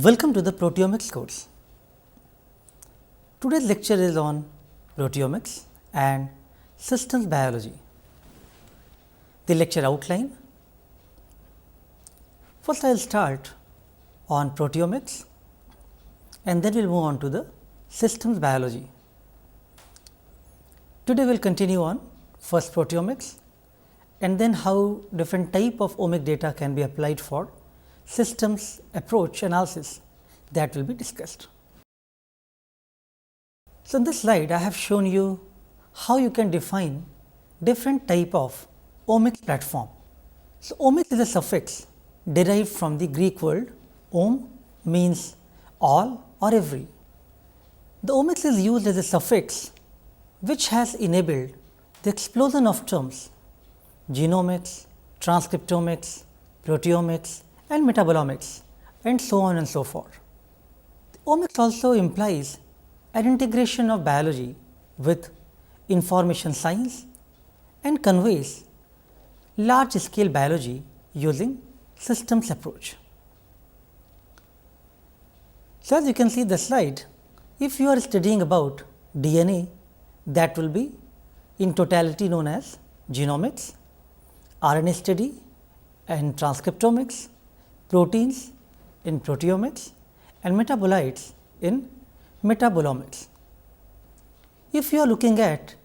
Welcome to the Proteomics course. Today's lecture is on proteomics and systems biology. The lecture outline: first I will start on proteomics and then we will move on to the systems biology. Today we will continue on first proteomics and then how different type of omic data can be applied for systems approach analysis that will be discussed. So, in this slide I have shown you how you can define different type of omics platform. So, omics is a suffix derived from the Greek word om, means all or every. The omics is used as a suffix which has enabled the explosion of terms genomics, transcriptomics, proteomics and metabolomics and so on and so forth. The omics also implies an integration of biology with information science and conveys large scale biology using systems approach. So, as you can see the slide, if you are studying about DNA, that will be in totality known as genomics, RNA study and transcriptomics, proteins in proteomics and metabolites in metabolomics. If you are looking at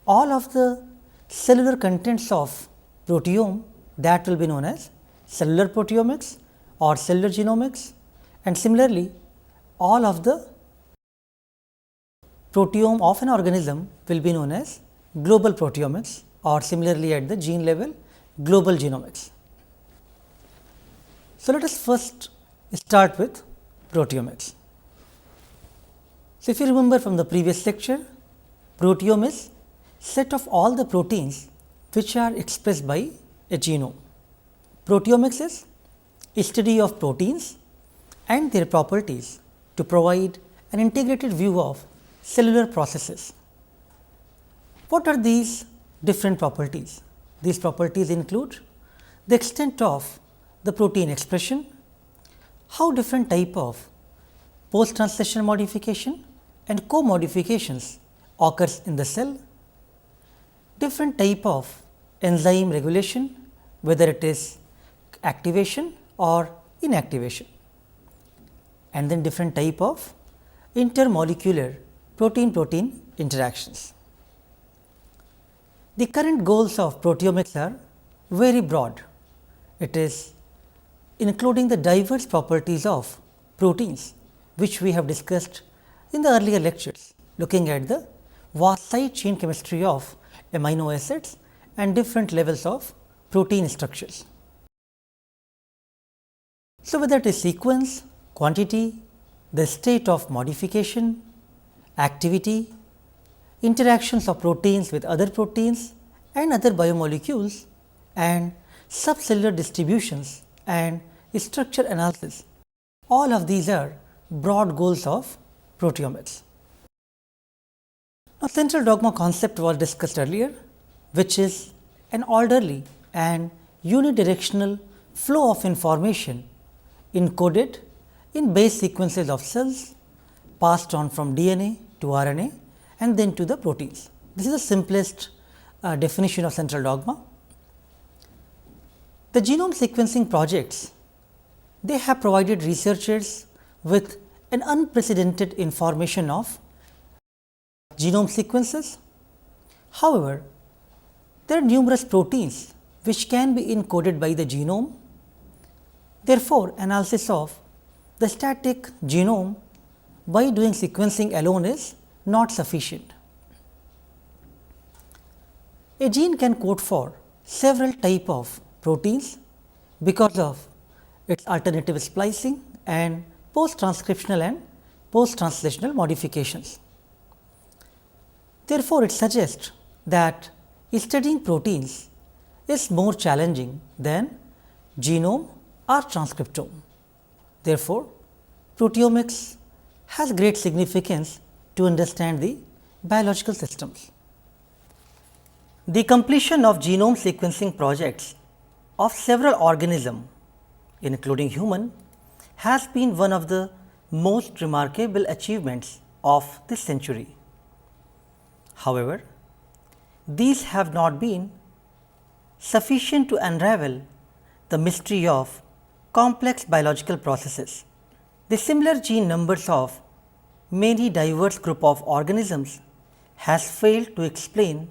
all of the cellular contents of proteome, that will be known as cellular proteomics or cellular genomics, and similarly all of the proteome of an organism will be known as global proteomics or similarly at the gene level global genomics. So, let us first start with proteomics. So, if you remember from the previous lecture, proteome is set of all the proteins which are expressed by a genome. Proteomics is a study of proteins and their properties to provide an integrated view of cellular processes. What are these different properties? These properties include the extent of the protein expression, how different type of post-translational modification and co-modifications occurs in the cell, different type of enzyme regulation, whether it is activation or inactivation, and then different type of intermolecular protein-protein interactions. The current goals of proteomics are very broad. It is including the diverse properties of proteins, which we have discussed in the earlier lectures, looking at the vast side chain chemistry of amino acids and different levels of protein structures. So, whether it is sequence, quantity, the state of modification, activity, interactions of proteins with other proteins and other biomolecules, and subcellular distributions and structure analysis, all of these are broad goals of proteomics. Now, central dogma concept was discussed earlier, which is an orderly and unidirectional flow of information encoded in base sequences of cells passed on from DNA to RNA and then to the proteins. This is the simplest definition of central dogma. The genome sequencing projects, they have provided researchers with an unprecedented information of genome sequences. However, there are numerous proteins which can be encoded by the genome. Therefore, analysis of the static genome by doing sequencing alone is not sufficient. A gene can code for several type of proteins because of its alternative splicing and post-transcriptional and post-translational modifications. Therefore, it suggests that studying proteins is more challenging than genome or transcriptome. Therefore, proteomics has great significance to understand the biological systems. The completion of genome sequencing projects of several organisms, including human, has been one of the most remarkable achievements of this century. However, these have not been sufficient to unravel the mystery of complex biological processes. The similar gene numbers of many diverse group of organisms has failed to explain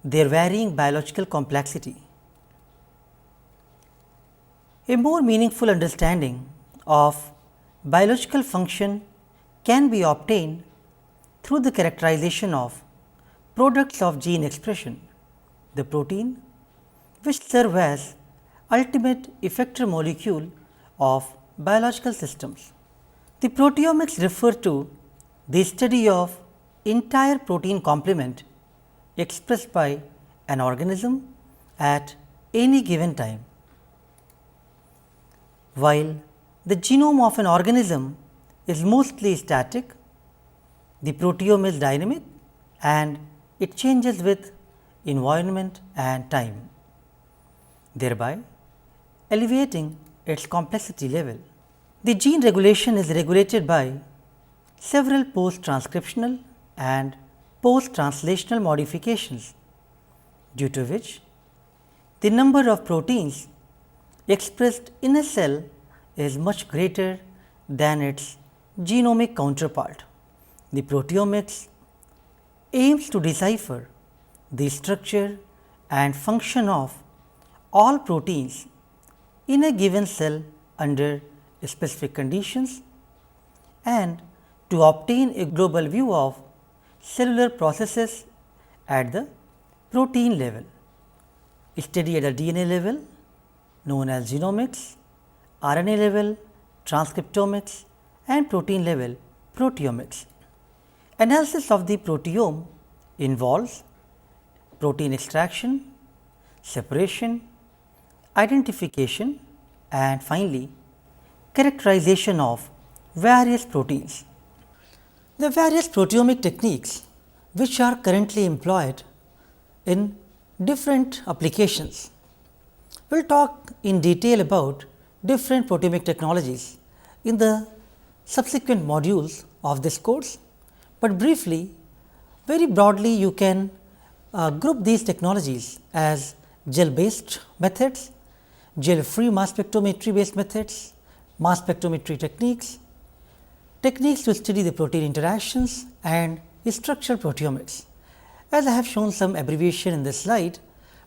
their varying biological complexity. A more meaningful understanding of biological function can be obtained through the characterization of products of gene expression, the protein, which serve as ultimate effector molecule of biological systems. The proteomics refer to the study of entire protein complement expressed by an organism at any given time. While the genome of an organism is mostly static, the proteome is dynamic and it changes with environment and time, thereby elevating its complexity level. The gene regulation is regulated by several post-transcriptional and post-translational modifications, due to which the number of proteins expressed in a cell is much greater than its genomic counterpart. The proteomics aims to decipher the structure and function of all proteins in a given cell under specific conditions and to obtain a global view of cellular processes at the protein level. Study at the DNA level known as genomics, RNA level transcriptomics and protein level proteomics. Analysis of the proteome involves protein extraction, separation, identification and finally, characterization of various proteins. The various proteomic techniques which are currently employed in different applications. We will talk in detail about different proteomic technologies in the subsequent modules of this course, but briefly, very broadly you can group these technologies as gel based methods, gel free mass spectrometry based methods, mass spectrometry techniques, techniques to study the protein interactions and structural proteomics. As I have shown some abbreviation in this slide,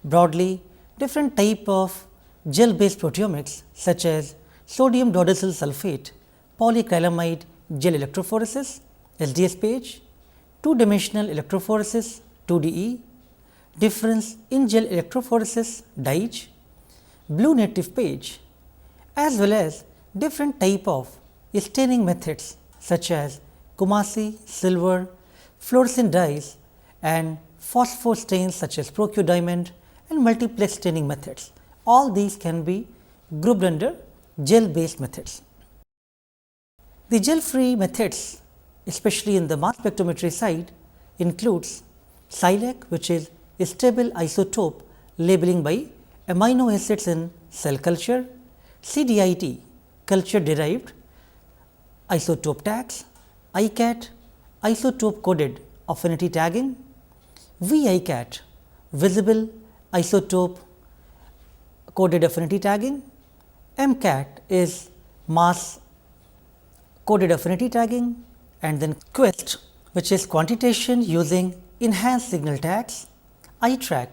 broadly different type of gel based proteomics such as sodium dodecyl sulfate, polyacrylamide gel electrophoresis SDS page, 2-dimensional electrophoresis 2DE, difference in gel electrophoresis DIGE, blue native page as well as different type of staining methods such as Kumasi, silver, fluorescent dyes and phosphor stains such as procodiamond and multiplex staining methods. All these can be grouped under gel based methods. The gel free methods, especially in the mass spectrometry side, includes SILEC, which is stable isotope labeling by amino acids in cell culture, CDIT, culture derived isotope tags, ICAT, isotope coded affinity tagging, VICAT, visible isotope coded affinity tagging, MCAT is mass coded affinity tagging, and then QUEST, which is quantitation using enhanced signal tags, ITRAC,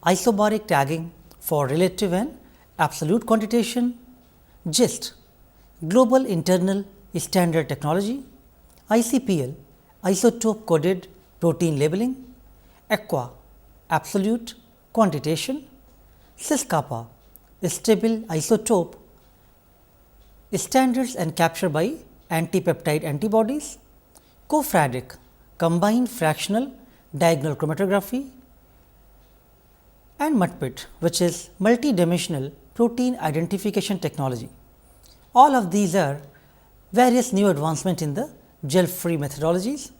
isobaric tagging for relative and absolute quantitation, GIST, global internal standard technology, ICPL, isotope coded protein labeling, AQUA, absolute quantitation, CISCAPA, stable isotope standards and capture by antipeptide antibodies, COFRADIC, combined fractional diagonal chromatography, and MUTPIT, which is multi-dimensional protein identification technology. All of these are various new advancements in the gel free methodologies.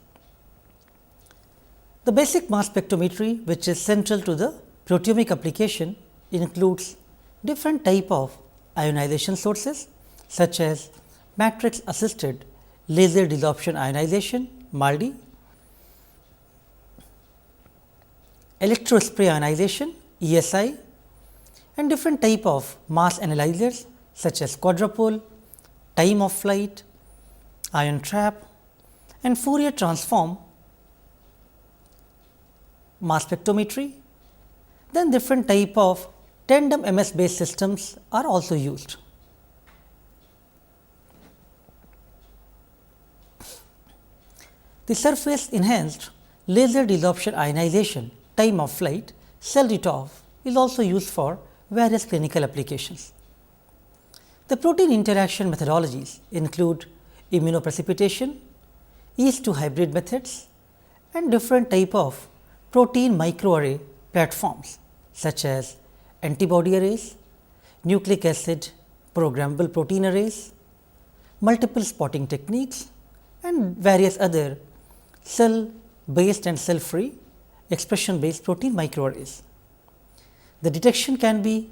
The basic mass spectrometry, which is central to the proteomic application, includes different type of ionization sources such as matrix assisted laser desorption ionization (MALDI), electrospray ionization (ESI), and different type of mass analyzers such as quadrupole, time of flight, ion trap, and Fourier transform mass spectrometry. Then different type of tandem MS based systems are also used. The surface enhanced laser desorption ionization time of flight (CELDITOF) is also used for various clinical applications. The protein interaction methodologies include immunoprecipitation, yeast to hybrid methods, and different type of protein microarray platforms such as antibody arrays, nucleic acid programmable protein arrays, multiple spotting techniques, and various other cell based and cell free expression based protein microarrays. The detection can be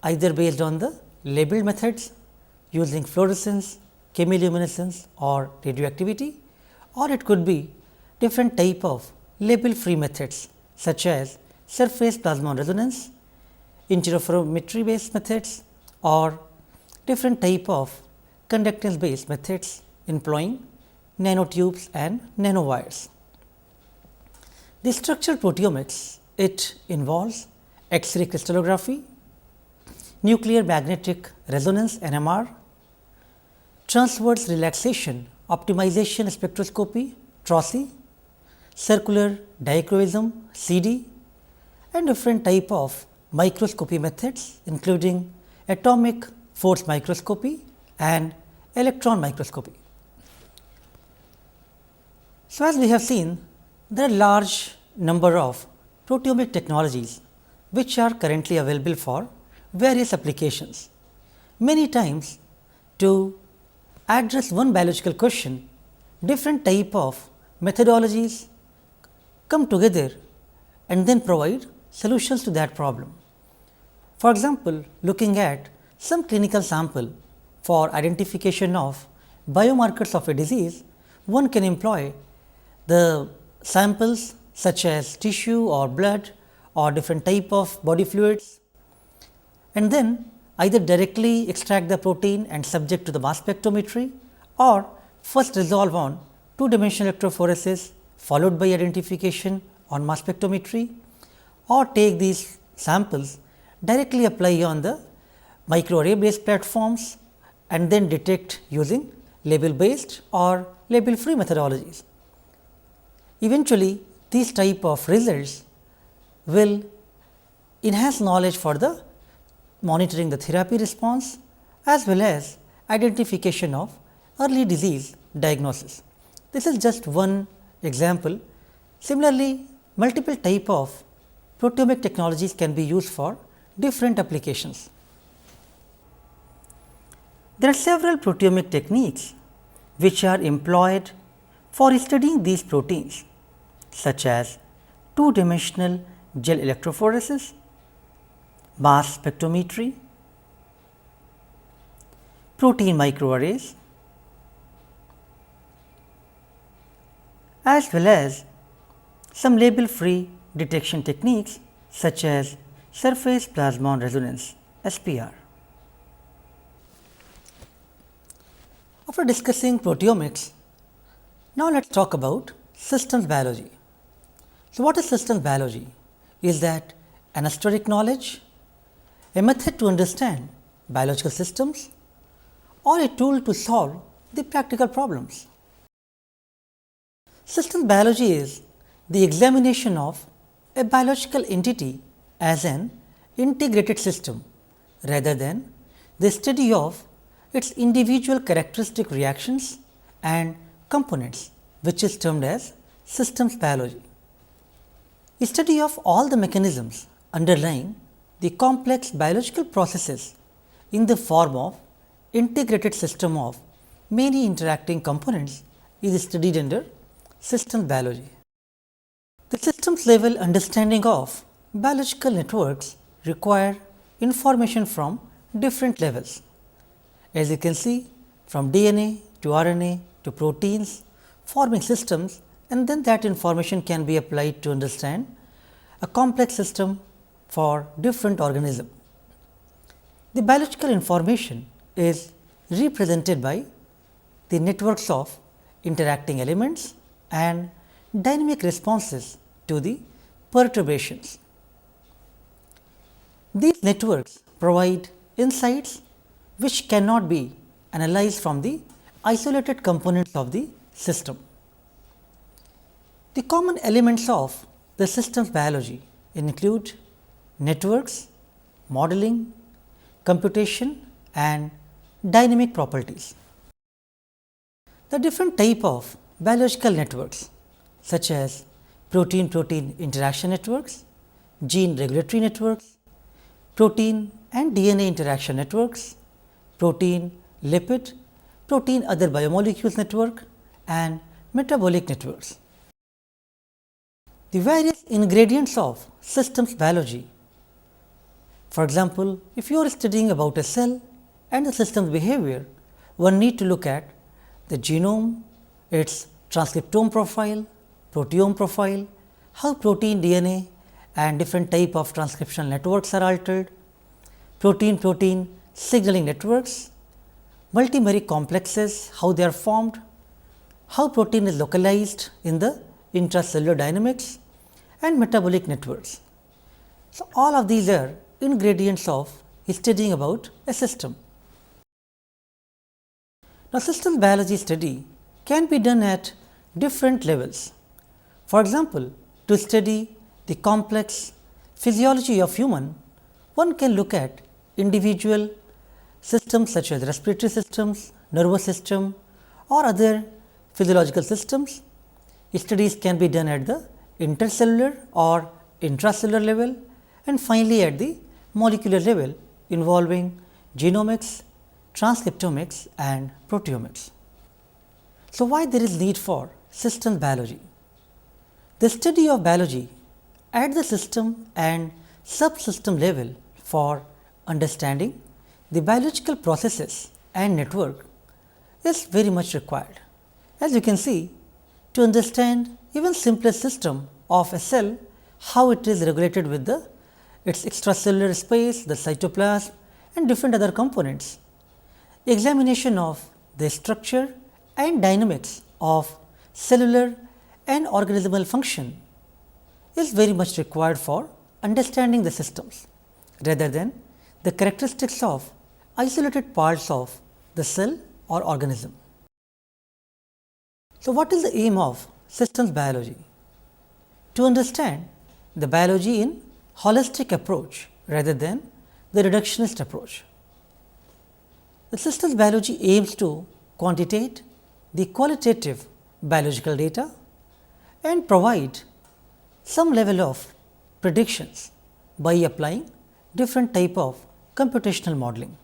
either based on the labeled methods using fluorescence, chemiluminescence or radioactivity, or it could be different type of label free methods such as surface plasmon resonance, interferometry based methods, or different type of conductance based methods employing nanotubes and nanowires. The structural proteomics, it involves X-ray crystallography, nuclear magnetic resonance NMR, transverse relaxation optimization spectroscopy (TROSI), circular dichroism (CD), and different type of microscopy methods including atomic force microscopy and electron microscopy. So, as we have seen, there are large number of proteomic technologies which are currently available for various applications. Many times, to address one biological question, different type of methodologies come together and then provide solutions to that problem. For example, looking at some clinical sample for identification of biomarkers of a disease, one can employ the samples such as tissue or blood or different type of body fluids, and then either directly extract the protein and subject to the mass spectrometry, or first resolve on two dimensional electrophoresis followed by identification on mass spectrometry, or take these samples directly apply on the microarray based platforms and then detect using label based or label free methodologies. Eventually, these type of results will enhance knowledge for the monitoring the therapy response as well as identification of early disease diagnosis. This is just one example. Similarly, multiple type of proteomic technologies can be used for different applications. There are several proteomic techniques which are employed for studying these proteins, such as two-dimensional gel electrophoresis, mass spectrometry, protein microarrays, as well as some label-free detection techniques such as surface plasmon resonance (SPR). After discussing proteomics, now let us talk about systems biology. So, what is systems biology? Is that an historic knowledge, a method to understand biological systems, or a tool to solve the practical problems? Systems biology is the examination of a biological entity as an integrated system rather than the study of its individual characteristic reactions and components, which is termed as systems biology. A study of all the mechanisms underlying the complex biological processes in the form of integrated system of many interacting components is studied under systems biology. The systems level understanding of biological networks require information from different levels, As you can see, from DNA to RNA to proteins forming systems, and then that information can be applied to understand a complex system for different organisms. The biological information is represented by the networks of interacting elements and dynamic responses to the perturbations. These networks provide insights which cannot be analyzed from the isolated components of the system. The common elements of the systems biology include networks, modeling, computation and dynamic properties. The different type of biological networks such as protein-protein interaction networks, gene regulatory networks, protein and DNA interaction networks, protein lipid, protein other biomolecules network and metabolic networks. The various ingredients of systems biology. For example, if you are studying about a cell and the system's behavior, one need to look at the genome, its transcriptome profile, proteome profile, how protein, DNA and different type of transcriptional networks are altered, protein-protein signaling networks, multimeric complexes, how they are formed, how protein is localized in the intracellular dynamics and metabolic networks. So, all of these are ingredients of studying about a system. Now, systems biology study can be done at different levels. For example, to study the complex physiology of human, one can look at individual systems such as respiratory systems, nervous system or other physiological systems. Studies can be done at the intercellular or intracellular level and finally, at the molecular level involving genomics, transcriptomics and proteomics. So, why there is need for systems biology? The study of biology at the system and subsystem level for understanding the biological processes and network is very much required. As you can see, to understand even simplest system of a cell, how it is regulated with its extracellular space, the cytoplasm and different other components. Examination of the structure and dynamics of cellular and organismal function is very much required for understanding the systems, rather than the characteristics of isolated parts of the cell or organism. So, what is the aim of systems biology? To understand the biology in holistic approach rather than the reductionist approach. The systems biology aims to quantitate the qualitative biological data and provide some level of predictions by applying different type of computational modeling.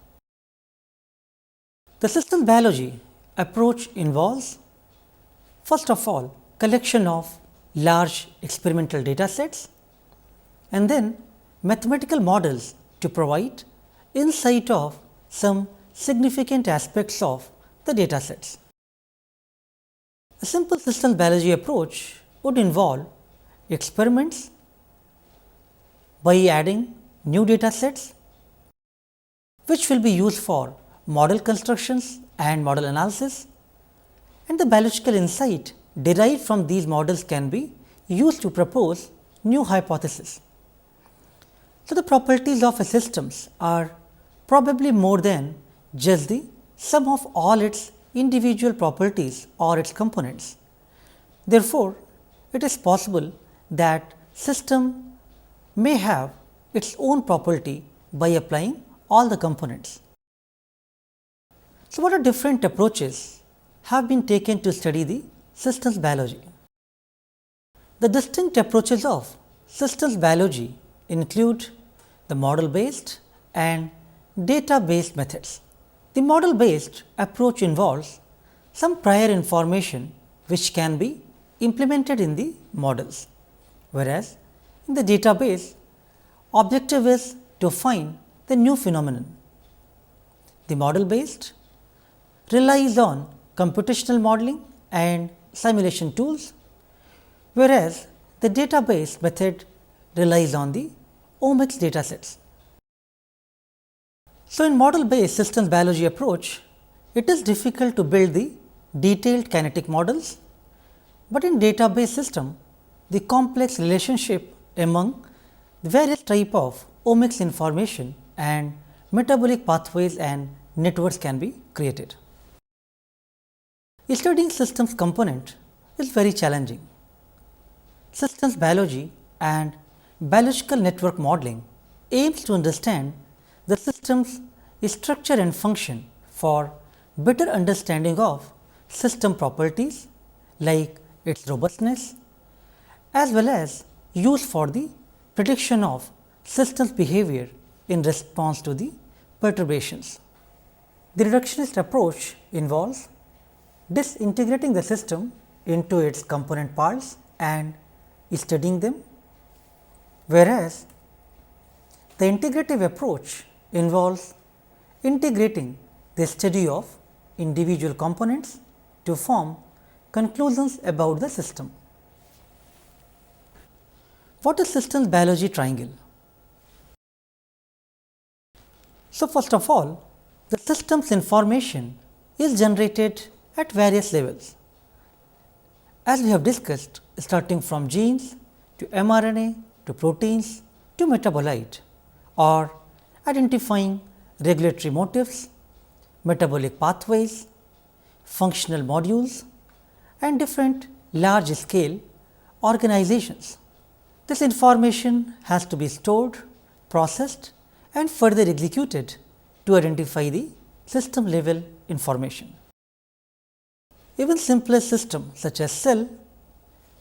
The systems biology approach involves first of all collection of large experimental data sets and then mathematical models to provide insight of some significant aspects of the data sets. A simple systems biology approach would involve experiments by adding new data sets which will be used for model constructions and model analysis, and the biological insight derived from these models can be used to propose new hypotheses. So, the properties of a systems are probably more than just the sum of all its individual properties or its components. Therefore, it is possible that system may have its own property by applying all the components. So, what are different approaches have been taken to study the systems biology? The distinct approaches of systems biology include the model based and data based methods. The model based approach involves some prior information which can be implemented in the models, whereas in the database objective is to find the new phenomenon. The model based relies on computational modeling and simulation tools, whereas the database method relies on the omics datasets. So, in model based systems biology approach, it is difficult to build the detailed kinetic models, but in database system, the complex relationship among the various type of omics information and metabolic pathways and networks can be created. Studying systems component is very challenging. Systems biology and biological network modeling aims to understand the system's structure and function for better understanding of system properties like its robustness, as well as use for the prediction of systems behavior in response to the perturbations. The reductionist approach involves disintegrating the system into its component parts and studying them, whereas the integrative approach involves integrating the study of individual components to form conclusions about the system. What is systems biology triangle? So, first of all, the system's information is generated at various levels. As we have discussed, starting from genes to mRNA to proteins to metabolite, or identifying regulatory motifs, metabolic pathways, functional modules and different large scale organizations. This information has to be stored, processed and further executed to identify the system level information. Even simplest systems such as cell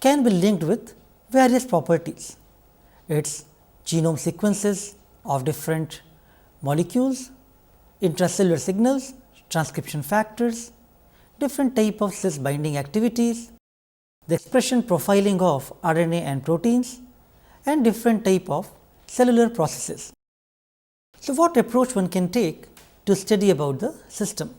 can be linked with various properties. Its genome sequences of different molecules, intracellular signals, transcription factors, different type of cis binding activities, the expression profiling of RNA and proteins and different type of cellular processes. So, what approach one can take to study about the system?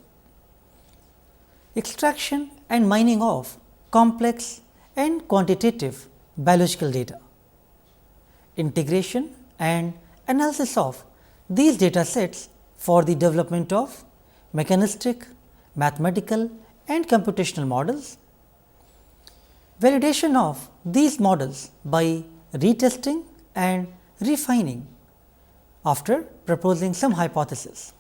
Extraction and mining of complex and quantitative biological data, integration and analysis of these data sets for the development of mechanistic, mathematical and computational models, validation of these models by retesting and refining after proposing some hypothesis.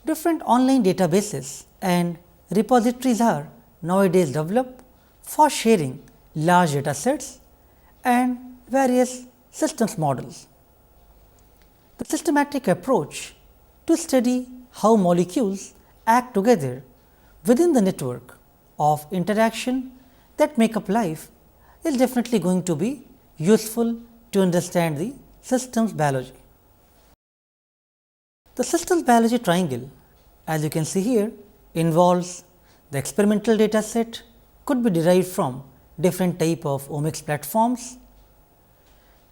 Different online databases and repositories are nowadays developed for sharing large data sets and various systems models. The systematic approach to study how molecules act together within the network of interaction that make up life is definitely going to be useful to understand the systems biology. The systems biology triangle, as you can see here, involves the experimental data set could be derived from different type of omics platforms,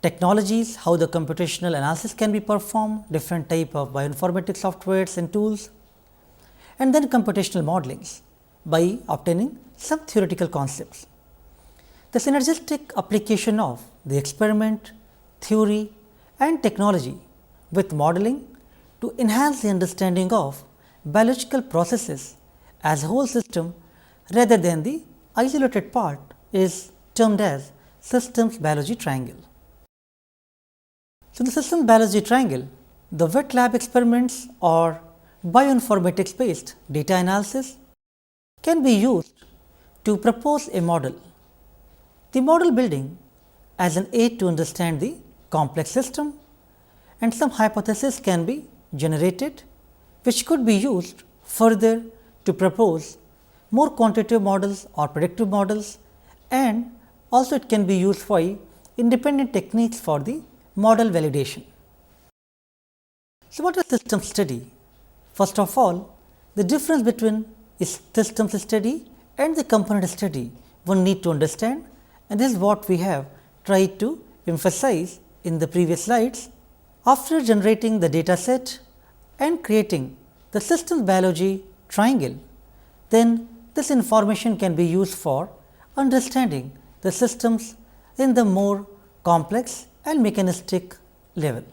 technologies, how the computational analysis can be performed, different type of bioinformatics softwares and tools, and then computational modelings by obtaining some theoretical concepts. The synergistic application of the experiment, theory and technology with modeling to enhance the understanding of biological processes as a whole system rather than the isolated part is termed as systems biology triangle. So, in the systems biology triangle, the wet lab experiments or bioinformatics based data analysis can be used to propose a model. The model building as an aid to understand the complex system and some hypothesis can be generated, which could be used further to propose more quantitative models or predictive models, and also it can be used for independent techniques for the model validation. So, what is system study? First of all, the difference between systems study and the component study one need to understand, and this is what we have tried to emphasize in the previous slides. After generating the data set and creating the systems biology triangle, then this information can be used for understanding the systems in the more complex and mechanistic level.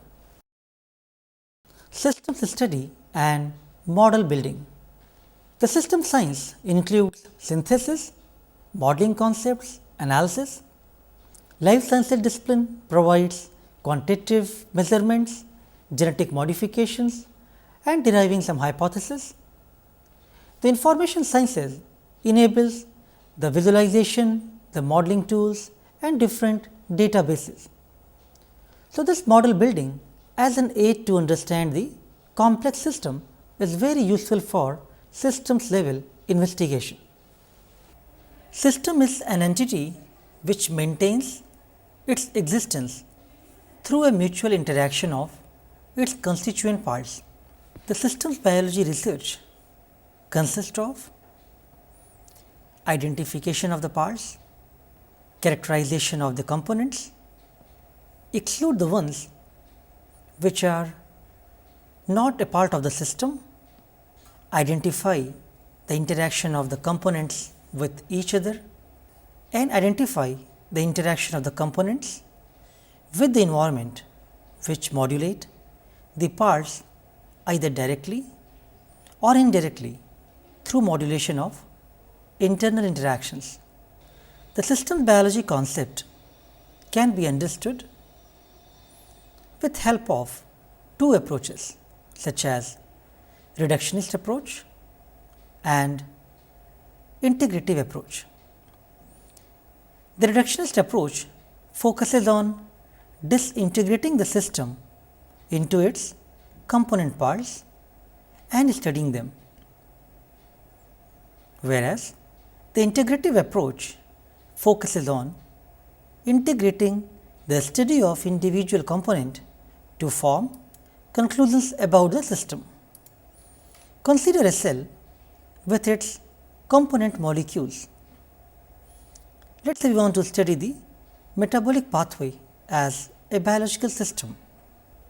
Systems study and model building. The system science includes synthesis, modeling concepts, analysis. Life sciences discipline provides quantitative measurements, genetic modifications, and deriving some hypotheses. The information sciences enables the visualization, the modeling tools, and different databases. So, this model building as an aid to understand the complex system is very useful for systems level investigation. System is an entity which maintains its existence through a mutual interaction of its constituent parts. The systems biology research consists of identification of the parts, characterization of the components, exclude the ones which are not a part of the system, identify the interaction of the components with each other, and identify the interaction of the components with the environment which modulate the parts either directly or indirectly through modulation of internal interactions. The systems biology concept can be understood with help of two approaches such as reductionist approach and integrative approach. The reductionist approach focuses on disintegrating the system into its component parts and studying them, whereas the integrative approach focuses on integrating the study of individual component to form conclusions about the system. Consider a cell with its component molecules. Let us say we want to study the metabolic pathway as a biological system.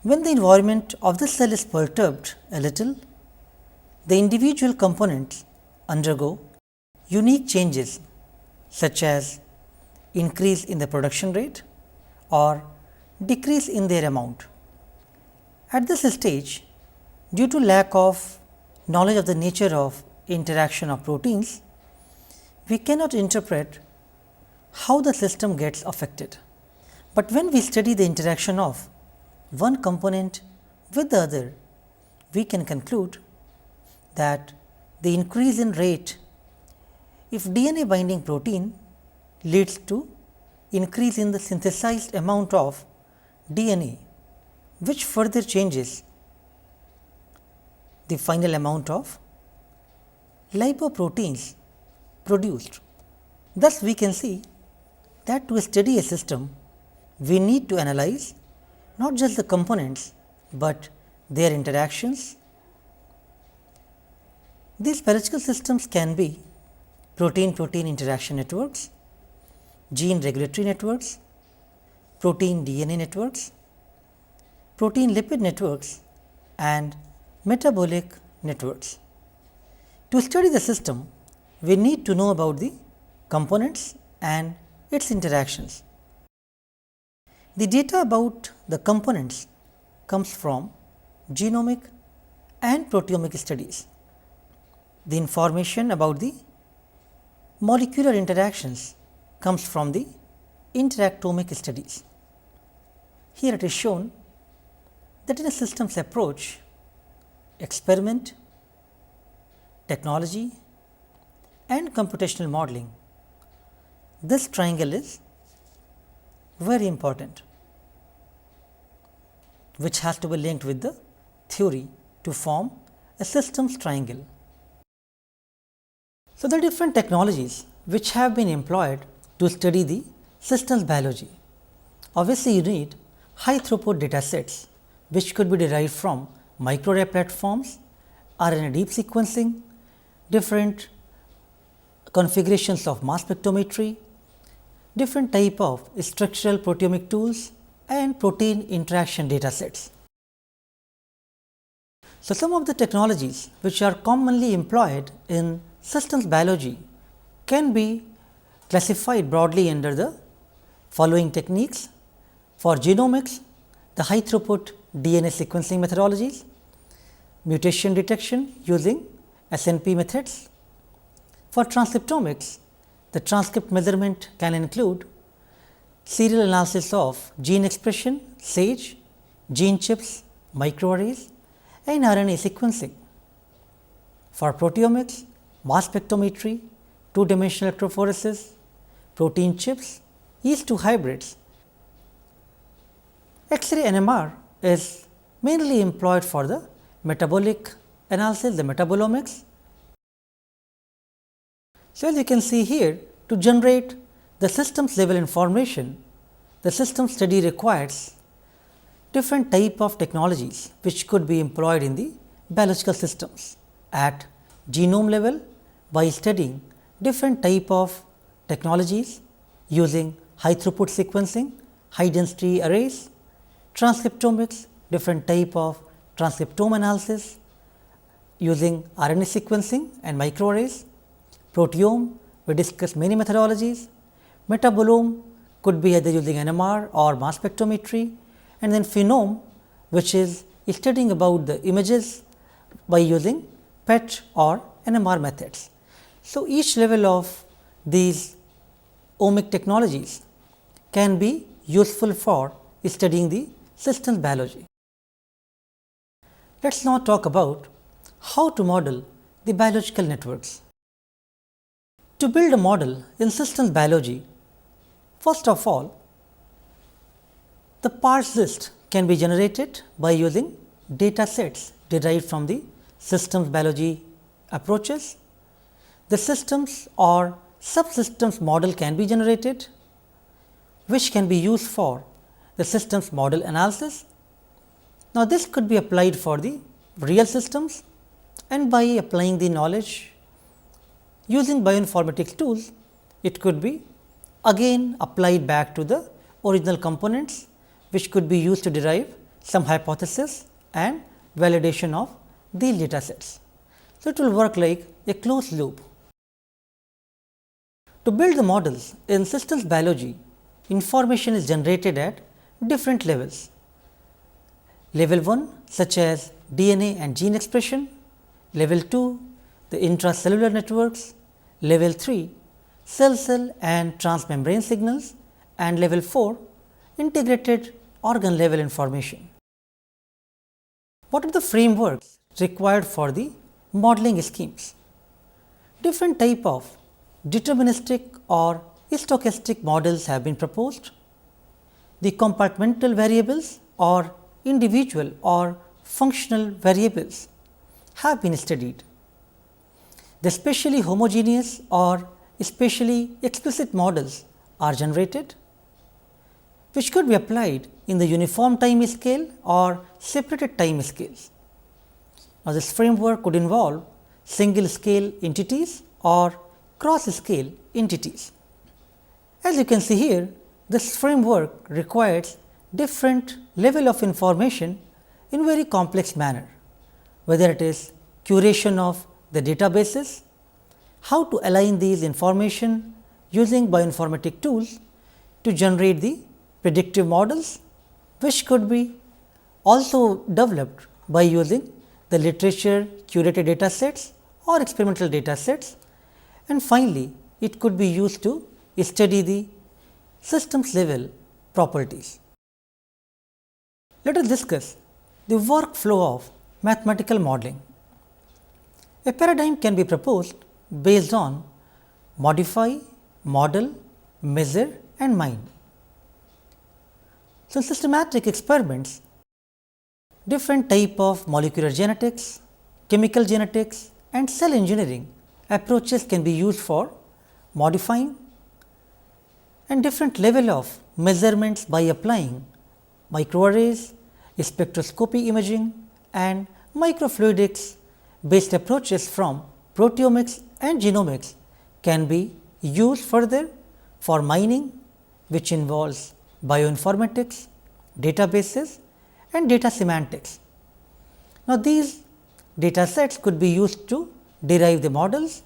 When the environment of the cell is perturbed a little, the individual components undergo unique changes such as increase in the production rate or decrease in their amount. At this stage, due to lack of knowledge of the nature of interaction of proteins, we cannot interpret how the system gets affected. But when we study the interaction of one component with the other, we can conclude that the increase in rate if DNA binding protein leads to increase in the synthesized amount of DNA, which further changes the final amount of lipoproteins produced. Thus, we can see that to study a system, we need to analyze not just the components, but their interactions. These biological systems can be protein-protein interaction networks, gene regulatory networks, protein DNA networks, protein lipid networks, and metabolic networks. To study the system, we need to know about the components and its interactions. The data about the components comes from genomic and proteomic studies. The information about the molecular interactions comes from the interactomic studies. Here it is shown that in a systems approach, experiment, technology, and computational modeling, this triangle is very important, which has to be linked with the theory to form a systems triangle. So, the different technologies which have been employed to study the systems biology. Obviously, you need high throughput data sets which could be derived from microarray platforms, RNA deep sequencing, different configurations of mass spectrometry, different type of structural proteomic tools, and protein interaction data sets. So, some of the technologies which are commonly employed in systems biology can be classified broadly under the following techniques. For genomics, the high throughput DNA sequencing methodologies, mutation detection using SNP methods. For transcriptomics, the transcript measurement can include serial analysis of gene expression, SAGE, gene chips, microarrays, and RNA sequencing. For proteomics, mass spectrometry, two-dimensional electrophoresis, protein chips, yeast-2 hybrids. X-ray NMR is mainly employed for the metabolic analysis, the metabolomics. So, as you can see here, to generate the systems level information, the system study requires different type of technologies which could be employed in the biological systems at genome level by studying different type of technologies using high throughput sequencing, high density arrays, transcriptomics, different type of transcriptome analysis using RNA sequencing and microarrays, proteome, we discussed many methodologies, metabolome could be either using NMR or mass spectrometry, and then phenome, which is studying about the images by using PET or NMR methods. So, each level of these omic technologies can be useful for studying the systems biology. Let us now talk about how to model the biological networks. To build a model in systems biology, first of all, the parts list can be generated by using data sets derived from the systems biology approaches. The systems or subsystems model can be generated, which can be used for the systems model analysis. Now, this could be applied for the real systems, and by applying the knowledge using bioinformatics tools, it could be again applied back to the original components, which could be used to derive some hypothesis and validation of these data sets. So, it will work like a closed loop. To build the models in systems biology, information is generated at different levels. Level 1 such as DNA and gene expression, level 2 the intracellular networks, level 3 cell and transmembrane signals, and level 4 integrated organ level information. What are the frameworks required for the modeling schemes? Different type of deterministic or stochastic models have been proposed. The compartmental variables or individual or functional variables have been studied. The spatially homogeneous or spatially explicit models are generated, which could be applied in the uniform time scale or separated time scales. Now, this framework could involve single scale entities or cross scale entities. As you can see here, this framework requires different level of information in very complex manner, whether it is curation of the databases, how to align these information using bioinformatic tools to generate the predictive models, which could be also developed by using the literature curated data sets or experimental data sets, and finally, it could be used to study the systems level properties. Let us discuss the workflow of mathematical modeling. A paradigm can be proposed based on modify, model, measure and mine. So, in systematic experiments, different type of molecular genetics, chemical genetics and cell engineering approaches can be used for modifying, and different level of measurements by applying microarrays, spectroscopy imaging and microfluidics based approaches from proteomics and genomics can be used further for mining, which involves bioinformatics, databases and data semantics. Now, these data sets could be used to derive the models,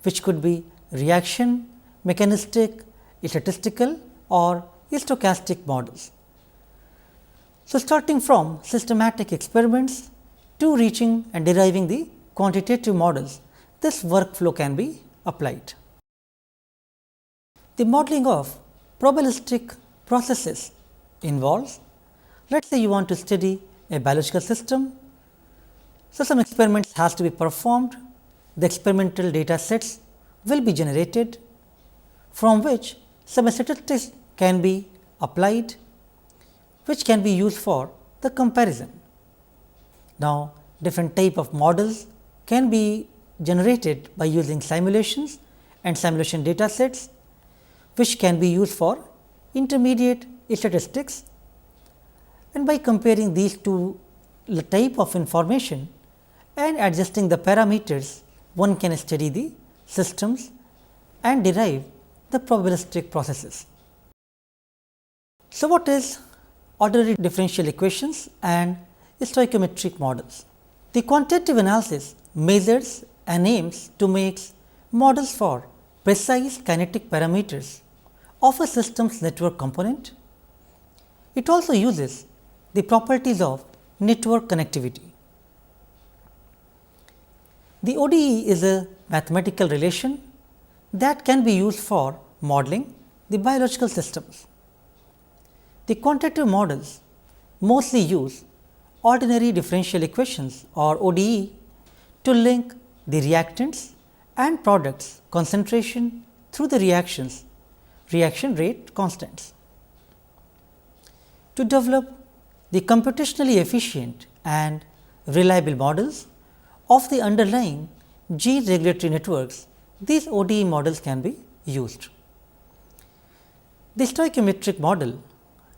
which could be reaction, mechanistic, statistical or stochastic models. So, starting from systematic experiments to reaching and deriving the quantitative models, this workflow can be applied. The modeling of probabilistic processes involves, let us say you want to study a biological system. So, some experiments has to be performed, the experimental data sets will be generated, from which some statistics can be applied, which can be used for the comparison. Now, different type of models can be generated by using simulations and simulation data sets, which can be used for intermediate statistics, and by comparing these two type of information and adjusting the parameters, one can study the systems and derive the probabilistic processes. So, what is ordinary differential equations and stoichiometric models? The quantitative analysis measures and aims to make models for precise kinetic parameters of a system's network component. It also uses the properties of network connectivity. The ODE is a mathematical relation that can be used for modeling the biological systems. The quantitative models mostly use ordinary differential equations or ODE to link the reactants and products concentration through the reaction rate constants. To develop the computationally efficient and reliable models of the underlying gene regulatory networks, these ODE models can be used. The stoichiometric model,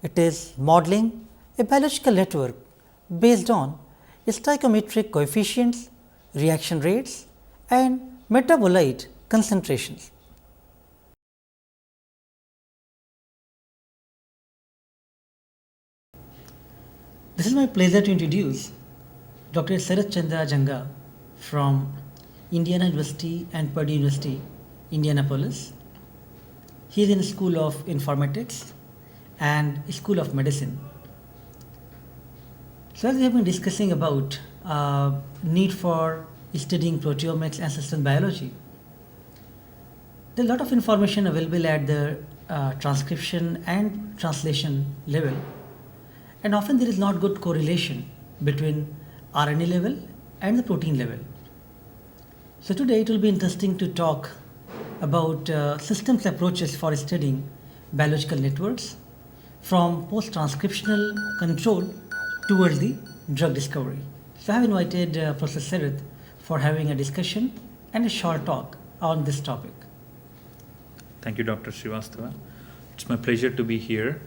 it is modeling a biological network based on stoichiometric coefficients, reaction rates and metabolite concentrations. This is my pleasure to introduce Dr. Sarath Chandra Janga from Indiana University and Purdue University, Indianapolis. He is in School of Informatics and School of Medicine. So, as we have been discussing about need for studying proteomics and system biology, there is a lot of information available at the transcription and translation level, and often there is not good correlation between RNA level and the protein level. So, today it will be interesting to talk about systems approaches for studying biological networks from post-transcriptional control towards the drug discovery. So, I have invited Professor Sarath for having a discussion and a short talk on this topic. Thank you, Dr. Srivastava. It's my pleasure to be here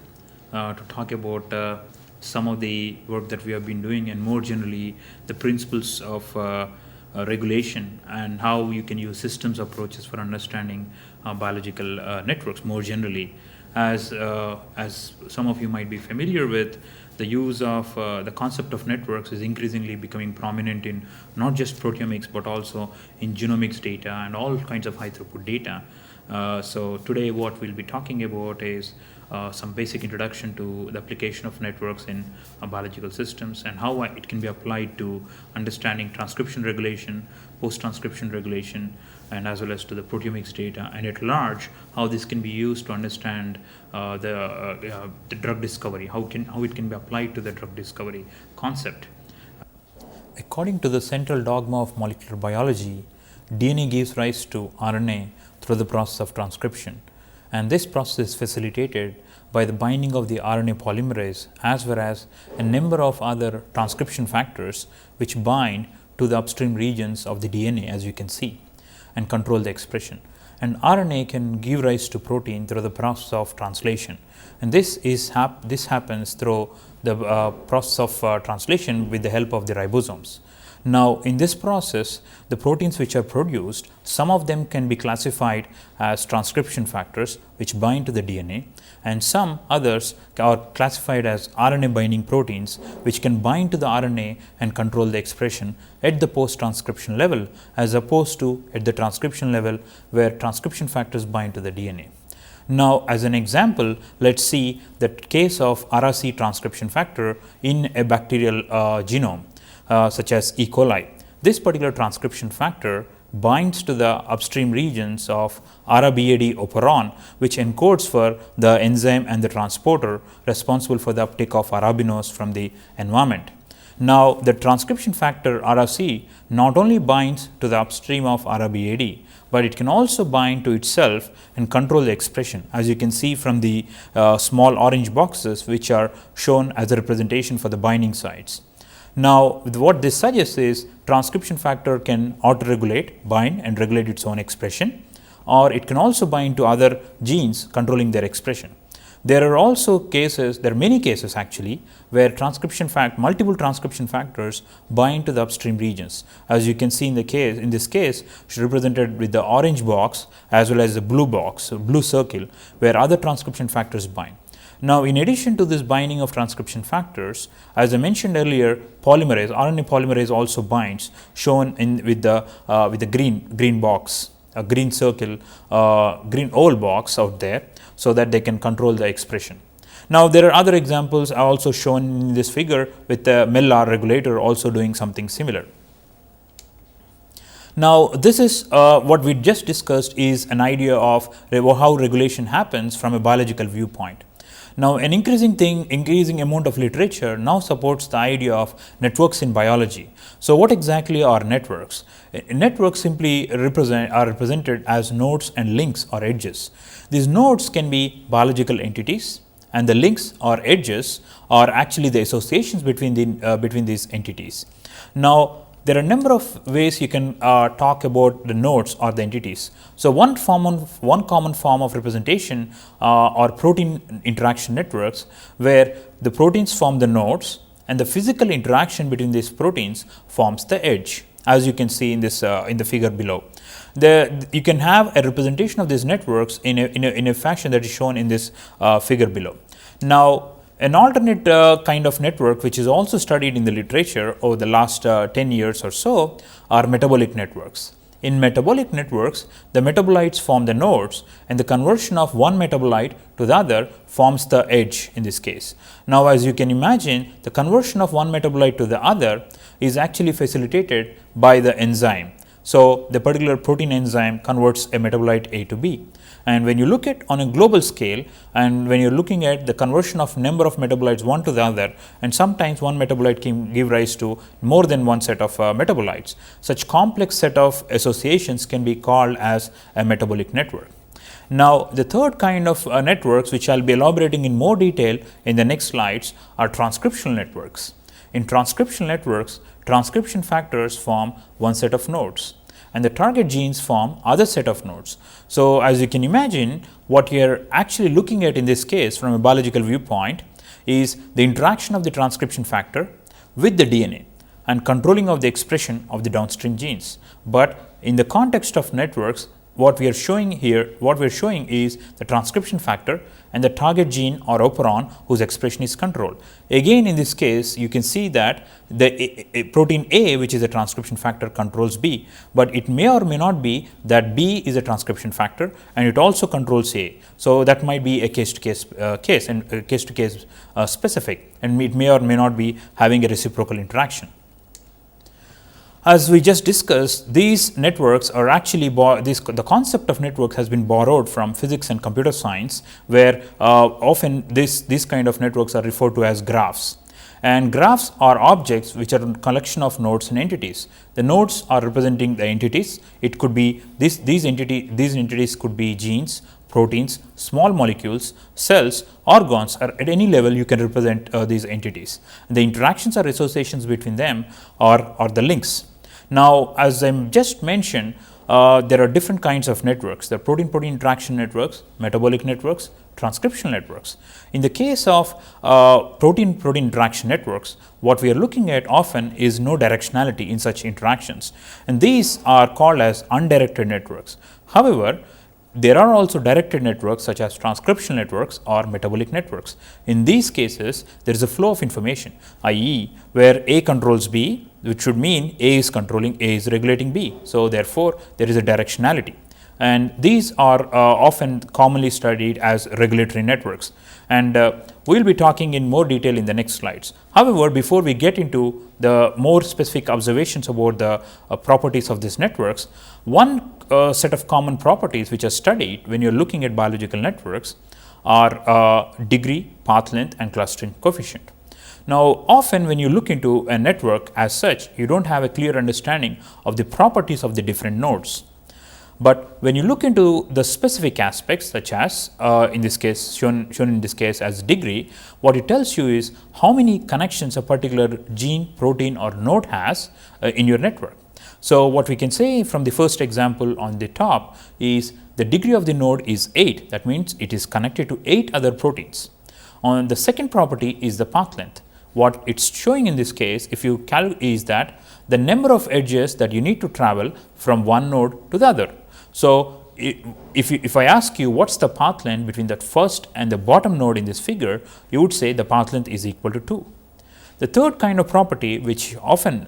to talk about some of the work that we have been doing and more generally the principles of regulation and how you can use systems approaches for understanding biological networks more generally. As some of you might be familiar with, the use of the concept of networks is increasingly becoming prominent in not just proteomics but also in genomics data and all kinds of high throughput data. So today what we'll be talking about is some basic introduction to the application of networks in biological systems and how it can be applied to understanding transcription regulation, post-transcription regulation, and as well as to the proteomics data, and at large how this can be used to understand the drug discovery, how it can be applied to the drug discovery concept. According to the central dogma of molecular biology, DNA gives rise to RNA through the process of transcription, and this process is facilitated by the binding of the RNA polymerase as well as a number of other transcription factors which bind to the upstream regions of the DNA, as you can see, and control the expression. And RNA can give rise to protein through the process of translation, and this happens through the process of translation with the help of the ribosomes. Now, in this process, the proteins which are produced, some of them can be classified as transcription factors which bind to the DNA, and some others are classified as RNA binding proteins which can bind to the RNA and control the expression at the post-transcription level, as opposed to at the transcription level where transcription factors bind to the DNA. Now, as an example, let us see the case of Rc transcription factor in a bacterial genome. Such as E. coli. This particular transcription factor binds to the upstream regions of Rab operon, which encodes for the enzyme and the transporter responsible for the uptake of arabinose from the environment. Now, the transcription factor Rc not only binds to the upstream of Rab, but it can also bind to itself and control the expression, as you can see from the small orange boxes which are shown as a representation for the binding sites. Now, what this suggests is transcription factor can auto-regulate, bind and regulate its own expression, or it can also bind to other genes controlling their expression. There are also cases, there are many cases actually, where multiple transcription factors bind to the upstream regions. As you can see in this case, represented with the orange box as well as the blue box, blue circle, where other transcription factors bind. Now, in addition to this binding of transcription factors, as I mentioned earlier, polymerase, RNA polymerase also binds, shown with the green box, a green circle, green oval box out there, so that they can control the expression. Now, there are other examples also shown in this figure with the MEL-R regulator also doing something similar. Now, this is what we just discussed is an idea of how regulation happens from a biological viewpoint. Now, an increasing amount of literature now supports the idea of networks in biology. So, what exactly are networks? Networks simply are represented as nodes and links or edges. These nodes can be biological entities, and the links or edges are actually the associations between these entities. Now, there are a number of ways you can talk about the nodes or the entities. So, one common form of representation are protein interaction networks, where the proteins form the nodes and the physical interaction between these proteins forms the edge, as you can see in this in the figure below. You can have a representation of these networks in a fashion that is shown in this figure below. Now, an alternate kind of network which is also studied in the literature over the last 10 years or so are metabolic networks. In metabolic networks, the metabolites form the nodes, and the conversion of one metabolite to the other forms the edge in this case. Now, as you can imagine, the conversion of one metabolite to the other is actually facilitated by the enzyme. So, the particular protein enzyme converts a metabolite A to B. And when you look at on a global scale, and when you are looking at the conversion of number of metabolites one to the other, and sometimes one metabolite can give rise to more than one set of metabolites, such complex set of associations can be called as a metabolic network. Now, the third kind of networks, which I will be elaborating in more detail in the next slides, are transcriptional networks. In transcriptional networks, transcription factors form one set of nodes, and the target genes form other set of nodes. So, as you can imagine, what we are actually looking at in this case from a biological viewpoint is the interaction of the transcription factor with the DNA and controlling of the expression of the downstream genes. But in the context of networks, what we are showing is the transcription factor and the target gene or operon whose expression is controlled. Again, in this case, you can see that the protein A, which is a transcription factor, controls B, but it may or may not be that B is a transcription factor and it also controls A. So, that might be a case-to-case case and case-to-case specific, and it may or may not be having a reciprocal interaction. As we just discussed, these networks are actually the concept of networks has been borrowed from physics and computer science, where often these kind of networks are referred to as graphs. And graphs are objects which are a collection of nodes and entities. The nodes are representing the entities. It could be these entities could be genes, proteins, small molecules, cells, organs, or at any level you can represent these entities. The interactions or associations between them are the links. Now, as I just mentioned, there are different kinds of networks. There are protein-protein interaction networks, metabolic networks, transcriptional networks. In the case of protein-protein interaction networks, what we are looking at often is no directionality in such interactions, and these are called as undirected networks. However, there are also directed networks such as transcriptional networks or metabolic networks. In these cases, there is a flow of information, i.e., where A controls B, which should mean A is controlling A is regulating B. So, therefore, there is a directionality, and these are often commonly studied as regulatory networks, and we will be talking in more detail in the next slides. However, before we get into the more specific observations about the properties of these networks, one set of common properties which are studied when you are looking at biological networks are degree, path length, and clustering coefficient. Now, often when you look into a network as such, you do not have a clear understanding of the properties of the different nodes. But when you look into the specific aspects, such as in this case shown in this case as degree, what it tells you is how many connections a particular gene, protein, or node has in your network. So, what we can say from the first example on the top is the degree of the node is 8. That means it is connected to 8 other proteins. On the second property is the path length. What it is showing in this case, if you calculate, is that the number of edges that you need to travel from one node to the other. So, if I ask you what is the path length between that first and the bottom node in this figure, you would say the path length is equal to 2. The third kind of property which often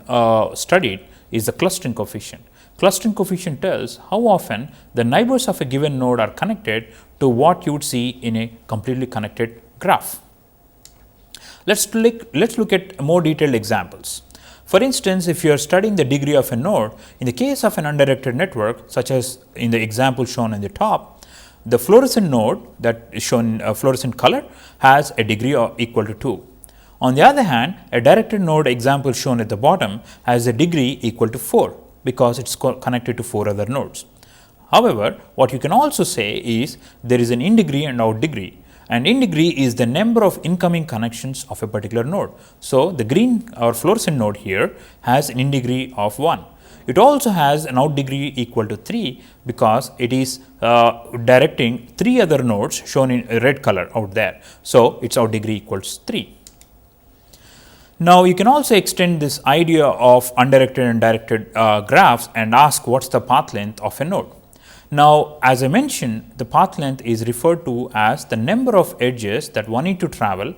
studied is the clustering coefficient. Clustering coefficient tells how often the neighbors of a given node are connected to what you would see in a completely connected graph. Let's look at more detailed examples. For instance, if you are studying the degree of a node, in the case of an undirected network, such as in the example shown in the top, the fluorescent node that is shown in fluorescent color has a degree equal to 2. On the other hand, a directed node example shown at the bottom has a degree equal to 4 because it is connected to 4 other nodes. However, what you can also say is there is an in degree and out degree, and in degree is the number of incoming connections of a particular node. So, the green or fluorescent node here has an in degree of 1. It also has an out degree equal to 3 because it is directing 3 other nodes shown in red color out there. So, its out degree equals 3. Now, you can also extend this idea of undirected and directed graphs and ask what is the path length of a node. Now, as I mentioned, the path length is referred to as the number of edges that one need to travel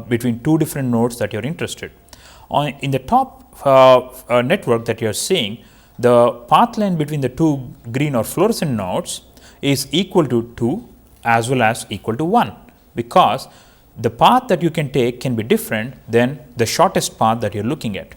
between 2 different nodes that you are interested. In the top network that you are seeing, the path length between the 2 green or fluorescent nodes is equal to 2 as well as equal to 1, because the path that you can take can be different than the shortest path that you are looking at.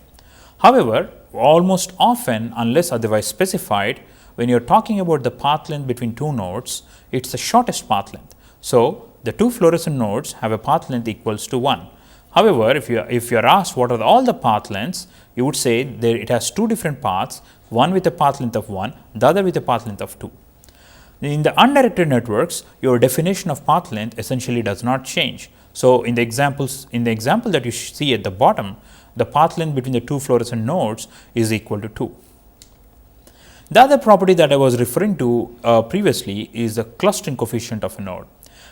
However, almost often, unless otherwise specified, when you are talking about the path length between 2 nodes, it is the shortest path length. So, the 2 fluorescent nodes have a path length equals to 1. However, if you are asked what are all the path lengths, you would say there it has 2 different paths, one with a path length of 1, the other with a path length of 2. In the undirected networks, your definition of path length essentially does not change. So, in the example that you see at the bottom, the path length between the 2 fluorescent nodes is equal to 2. The other property that I was referring to previously is the clustering coefficient of a node,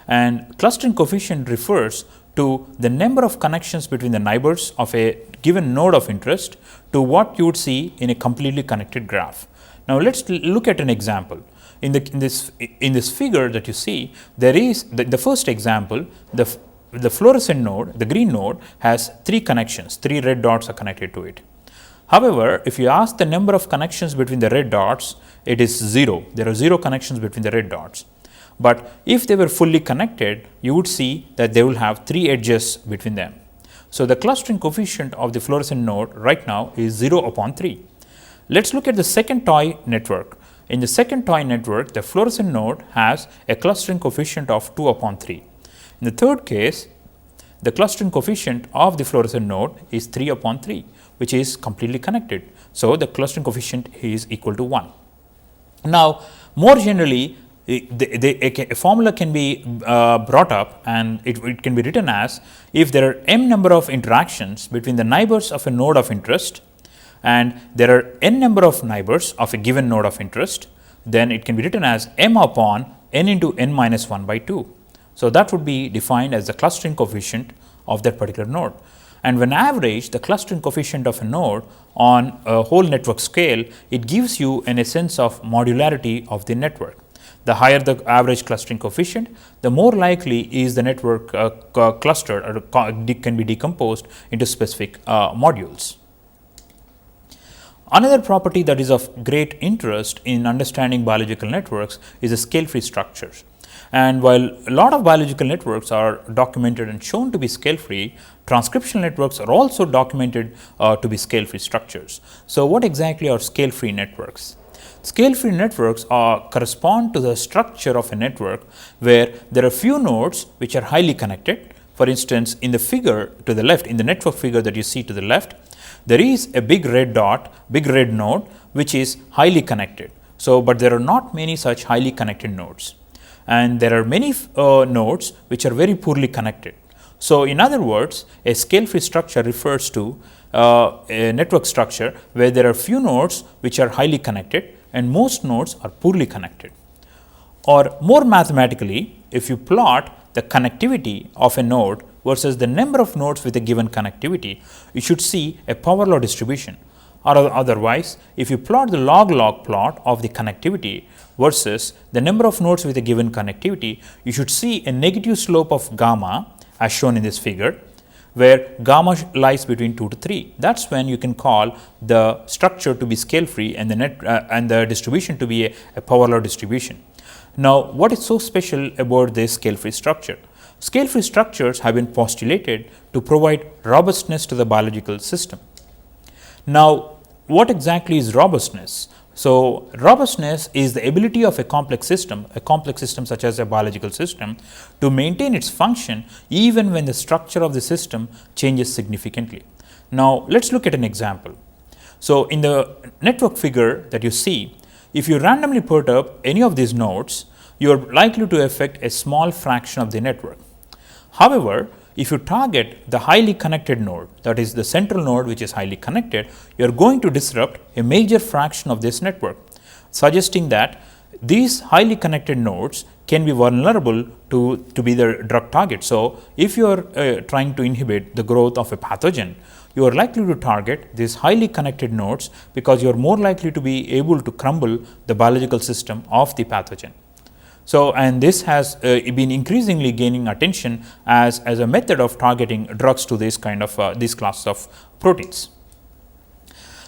and clustering coefficient refers to the number of connections between the neighbors of a given node of interest to what you would see in a completely connected graph. Now, let us look at an example. In this figure that you see, there is the first example, the fluorescent node, the green node, has 3 connections, 3 red dots are connected to it. However, if you ask the number of connections between the red dots, it is 0. There are 0 connections between the red dots. But if they were fully connected, you would see that they will have 3 edges between them. So, the clustering coefficient of the fluorescent node right now is 0 upon 3. Let us look at the second toy network. In the second toy network, the fluorescent node has a clustering coefficient of 2 upon 3. In the third case, the clustering coefficient of the fluorescent node is 3 upon 3, which is completely connected. So, the clustering coefficient is equal to 1. Now, more generally, a formula can be brought up, and it can be written as if there are m number of interactions between the neighbors of a node of interest, and there are n number of neighbors of a given node of interest, then it can be written as m upon n into n minus 1 by 2. So, that would be defined as the clustering coefficient of that particular node. And when average the clustering coefficient of a node on a whole network scale, it gives you an essence of modularity of the network. The higher the average clustering coefficient, the more likely is the network clustered or can be decomposed into specific modules. Another property that is of great interest in understanding biological networks is the scale-free structures. And while a lot of biological networks are documented and shown to be scale-free, transcriptional networks are also documented to be scale-free structures. So, what exactly are scale-free networks? Scale-free networks correspond to the structure of a network where there are few nodes which are highly connected. For instance, in the figure to the left, in the network figure that you see to the left, there is a big red dot, big red node which is highly connected. So, but there are not many such highly connected nodes, and there are many nodes which are very poorly connected. So, in other words, a scale-free structure refers to a network structure where there are few nodes which are highly connected and most nodes are poorly connected. Or more mathematically, if you plot the connectivity of a node versus the number of nodes with a given connectivity, you should see a power law distribution. Or otherwise, if you plot the log-log plot of the connectivity versus the number of nodes with a given connectivity, you should see a negative slope of gamma as shown in this figure, where gamma lies between 2 to 3. That is when you can call the structure to be scale free and the distribution to be a power law distribution. Now, what is so special about this scale free structure? Scale free structures have been postulated to provide robustness to the biological system. Now, what exactly is robustness? So, robustness is the ability of a complex system such as a biological system, to maintain its function even when the structure of the system changes significantly. Now, let us look at an example. So, in the network figure that you see, if you randomly perturb any of these nodes, you are likely to affect a small fraction of the network. However, if you target the highly connected node, that is the central node which is highly connected, you are going to disrupt a major fraction of this network, suggesting that these highly connected nodes can be vulnerable to be the drug target. So, if you are trying to inhibit the growth of a pathogen, you are likely to target these highly connected nodes because you are more likely to be able to crumble the biological system of the pathogen. So, and this has been increasingly gaining attention as a method of targeting drugs to this kind of this class of proteins.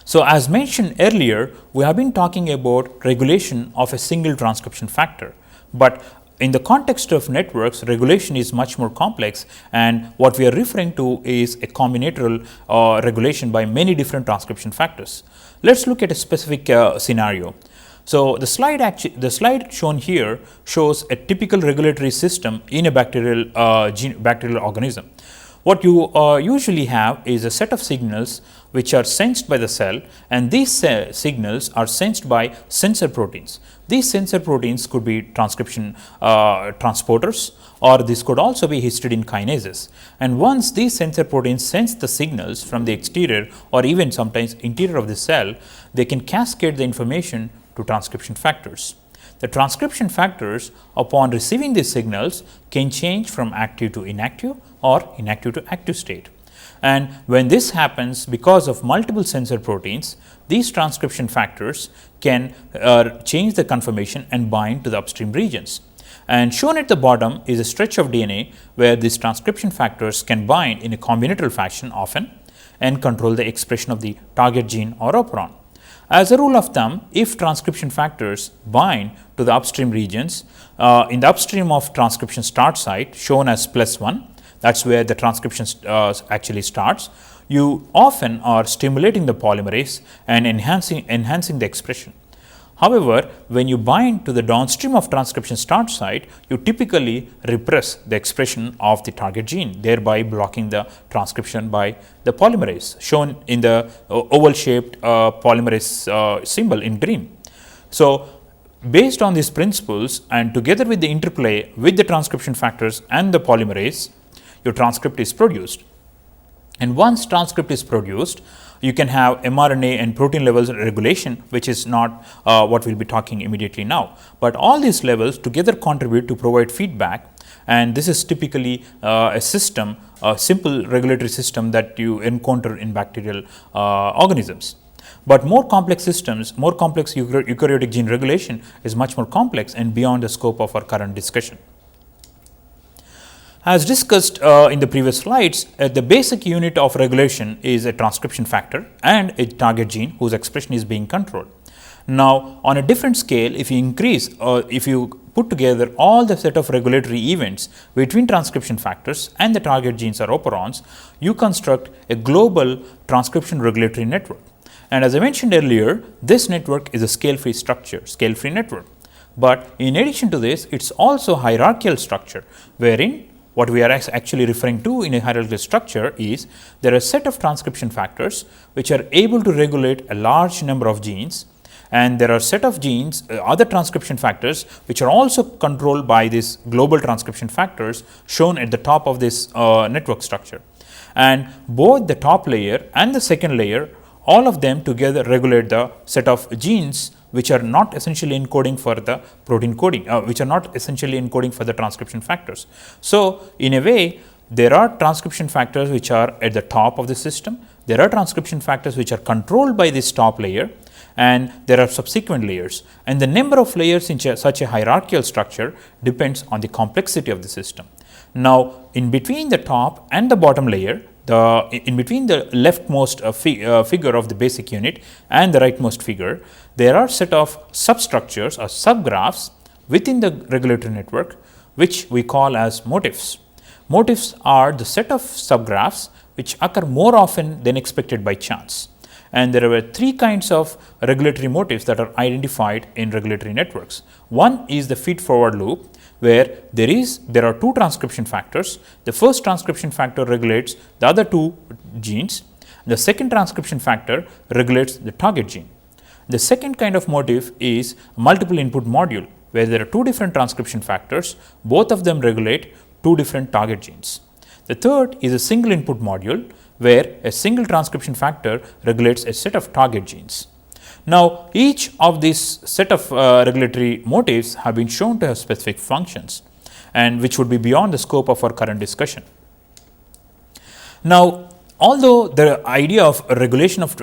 So, as mentioned earlier, we have been talking about regulation of a single transcription factor, but in the context of networks, regulation is much more complex, and what we are referring to is a combinatorial regulation by many different transcription factors. Let us look at a specific scenario. So, the slide shown here shows a typical regulatory system in a bacterial organism. What you usually have is a set of signals which are sensed by the cell, and these signals are sensed by sensor proteins. These sensor proteins could be transcription transporters, or this could also be histidine kinases. And once these sensor proteins sense the signals from the exterior or even sometimes interior of the cell, they can cascade the information to transcription factors. The transcription factors, upon receiving these signals, can change from active to inactive or inactive to active state. And when this happens because of multiple sensor proteins, these transcription factors can change the conformation and bind to the upstream regions. And shown at the bottom is a stretch of DNA where these transcription factors can bind in a combinatorial fashion often and control the expression of the target gene or operon. As a rule of thumb, if transcription factors bind to the upstream regions, in the upstream of transcription start site shown as +1, that is where the transcription actually starts, you often are stimulating the polymerase and enhancing the expression. However, when you bind to the downstream of transcription start site, you typically repress the expression of the target gene, thereby blocking the transcription by the polymerase, shown in the oval shaped polymerase symbol in green. So, based on these principles and together with the interplay with the transcription factors and the polymerase, your transcript is produced. And once transcript is produced, You can have mRNA and protein levels regulation, which is not what we will be talking immediately now. But all these levels together contribute to provide feedback, and this is typically a system, a simple regulatory system that you encounter in bacterial organisms. But more complex systems, more complex eukaryotic gene regulation is much more complex and beyond the scope of our current discussion. As discussed in the previous slides, the basic unit of regulation is a transcription factor and a target gene whose expression is being controlled. Now, on a different scale, if you put together all the set of regulatory events between transcription factors and the target genes or operons, you construct a global transcription regulatory network. And as I mentioned earlier, this network is a scale-free structure, scale-free network. But in addition to this, it's also a hierarchical structure, wherein what we are actually referring to in a hierarchical structure is there are a set of transcription factors which are able to regulate a large number of genes, and there are a set of genes, other transcription factors which are also controlled by these global transcription factors shown at the top of this network structure. And both the top layer and the second layer, all of them together regulate the set of genes which are not essentially encoding for the protein coding, which are not essentially encoding for the transcription factors. So, in a way, there are transcription factors which are at the top of the system, there are transcription factors which are controlled by this top layer, and there are subsequent layers. And the number of layers in such a hierarchical structure depends on the complexity of the system. Now, in between the top and the bottom layer, in between the leftmost figure of the basic unit and the rightmost figure, there are set of substructures or subgraphs within the regulatory network, which we call as motifs. Motifs are the set of subgraphs which occur more often than expected by chance. And there are three kinds of regulatory motifs that are identified in regulatory networks. One is the feed-forward loop, where there are two transcription factors. The first transcription factor regulates the other two genes. The second transcription factor regulates the target gene. The second kind of motif is multiple input module, where there are two different transcription factors, both of them regulate two different target genes. The third is a single input module, where a single transcription factor regulates a set of target genes. Now, each of these set of regulatory motifs have been shown to have specific functions, and which would be beyond the scope of our current discussion. Now, although the idea of regulation of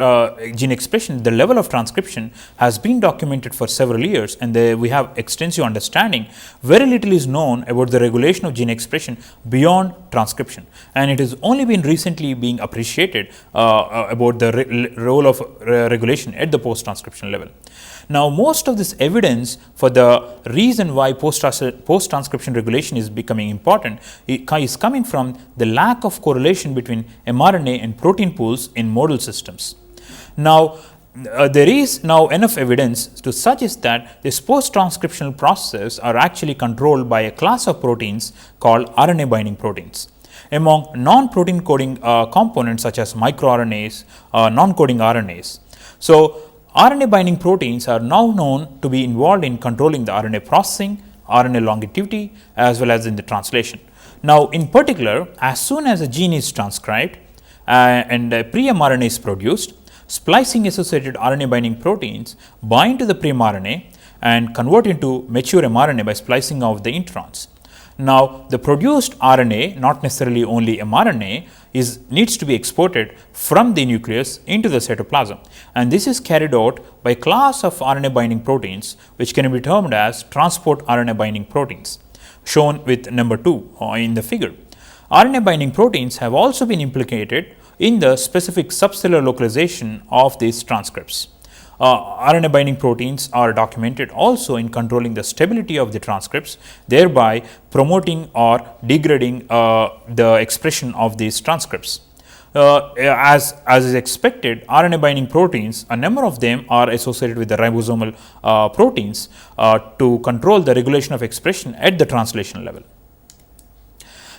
gene expression, the level of transcription has been documented for several years, and we have extensive understanding, very little is known about the regulation of gene expression beyond transcription, and it has only been recently being appreciated about the role of regulation at the post-transcription level. Now, most of this evidence for the reason why post-transcription regulation is becoming important is coming from the lack of correlation between mRNA and protein pools in model systems. Now, there is now enough evidence to suggest that this post-transcriptional process are actually controlled by a class of proteins called RNA binding proteins. Among non-protein coding components such as microRNAs, non-coding RNAs. So, RNA binding proteins are now known to be involved in controlling the RNA processing, RNA longevity, as well as in the translation. Now, in particular, as soon as a gene is transcribed and a pre-mRNA is produced, splicing associated RNA binding proteins bind to the pre-mRNA and convert into mature mRNA by splicing of the introns. Now, the produced RNA, not necessarily only mRNA, needs to be exported from the nucleus into the cytoplasm, and this is carried out by a class of RNA binding proteins which can be termed as transport RNA binding proteins, shown with number 2 in the figure. RNA binding proteins have also been implicated in the specific subcellular localization of these transcripts. RNA binding proteins are documented also in controlling the stability of the transcripts, thereby promoting or degrading the expression of these transcripts. As is expected, RNA binding proteins, a number of them are associated with the ribosomal proteins to control the regulation of expression at the translation level.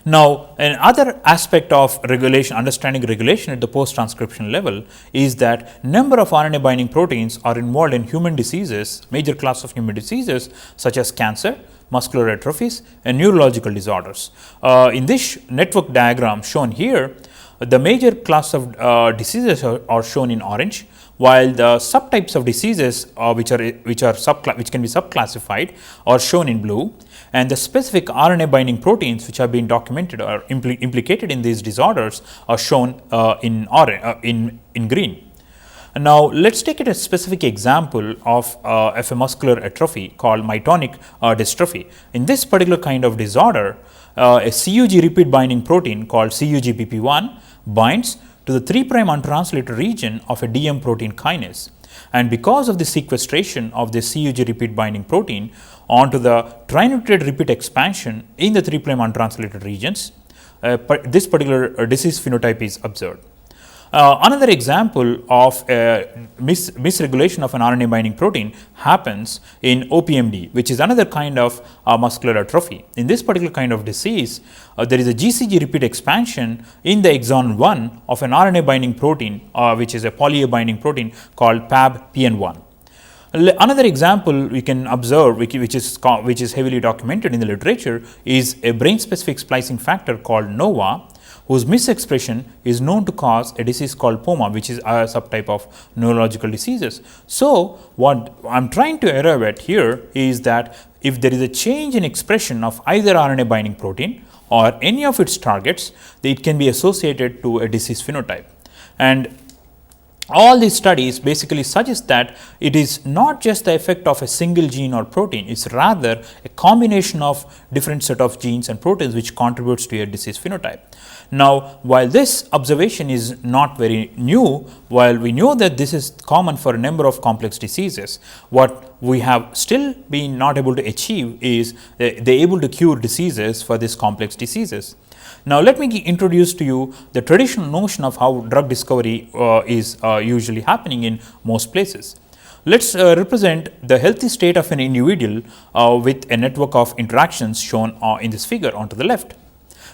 Now, another aspect of regulation, understanding regulation at the post-transcription level is that number of RNA binding proteins are involved in human diseases, major class of human diseases such as cancer, muscular atrophies, and neurological disorders. In this network diagram shown here, The major class of diseases are shown in orange, while the subtypes of diseases which can be subclassified are shown in blue, and the specific RNA binding proteins which have been documented or implicated in these disorders are shown in green. Now, let us take a specific example of a muscular atrophy called myotonic dystrophy. In this particular kind of disorder, a CUG repeat binding protein called CUGPP1 binds to the 3' untranslated region of a DM protein kinase, and because of the sequestration of the CUG repeat binding protein onto the trinucleotide repeat expansion in the 3' untranslated regions, this particular disease phenotype is observed. Another example of misregulation of an RNA binding protein happens in OPMD, which is another kind of muscular atrophy. In this particular kind of disease, there is a GCG repeat expansion in the exon 1 of an RNA binding protein, which is a poly A binding protein called PAB-PN1. Another example we can observe, which is heavily documented in the literature, is a brain specific splicing factor called NOVA, whose misexpression is known to cause a disease called POMA, which is a subtype of neurological diseases. So, what I am trying to arrive at here is that if there is a change in expression of either RNA binding protein or any of its targets, it can be associated to a disease phenotype. And all these studies basically suggest that it is not just the effect of a single gene or protein, it is rather a combination of different set of genes and proteins which contributes to a disease phenotype. Now, while this observation is not very new, while we know that this is common for a number of complex diseases, what we have still been not able to achieve is they able to cure diseases for these complex diseases. Now, let me introduce to you the traditional notion of how drug discovery is usually happening in most places. Let us represent the healthy state of an individual with a network of interactions shown in this figure on to the left.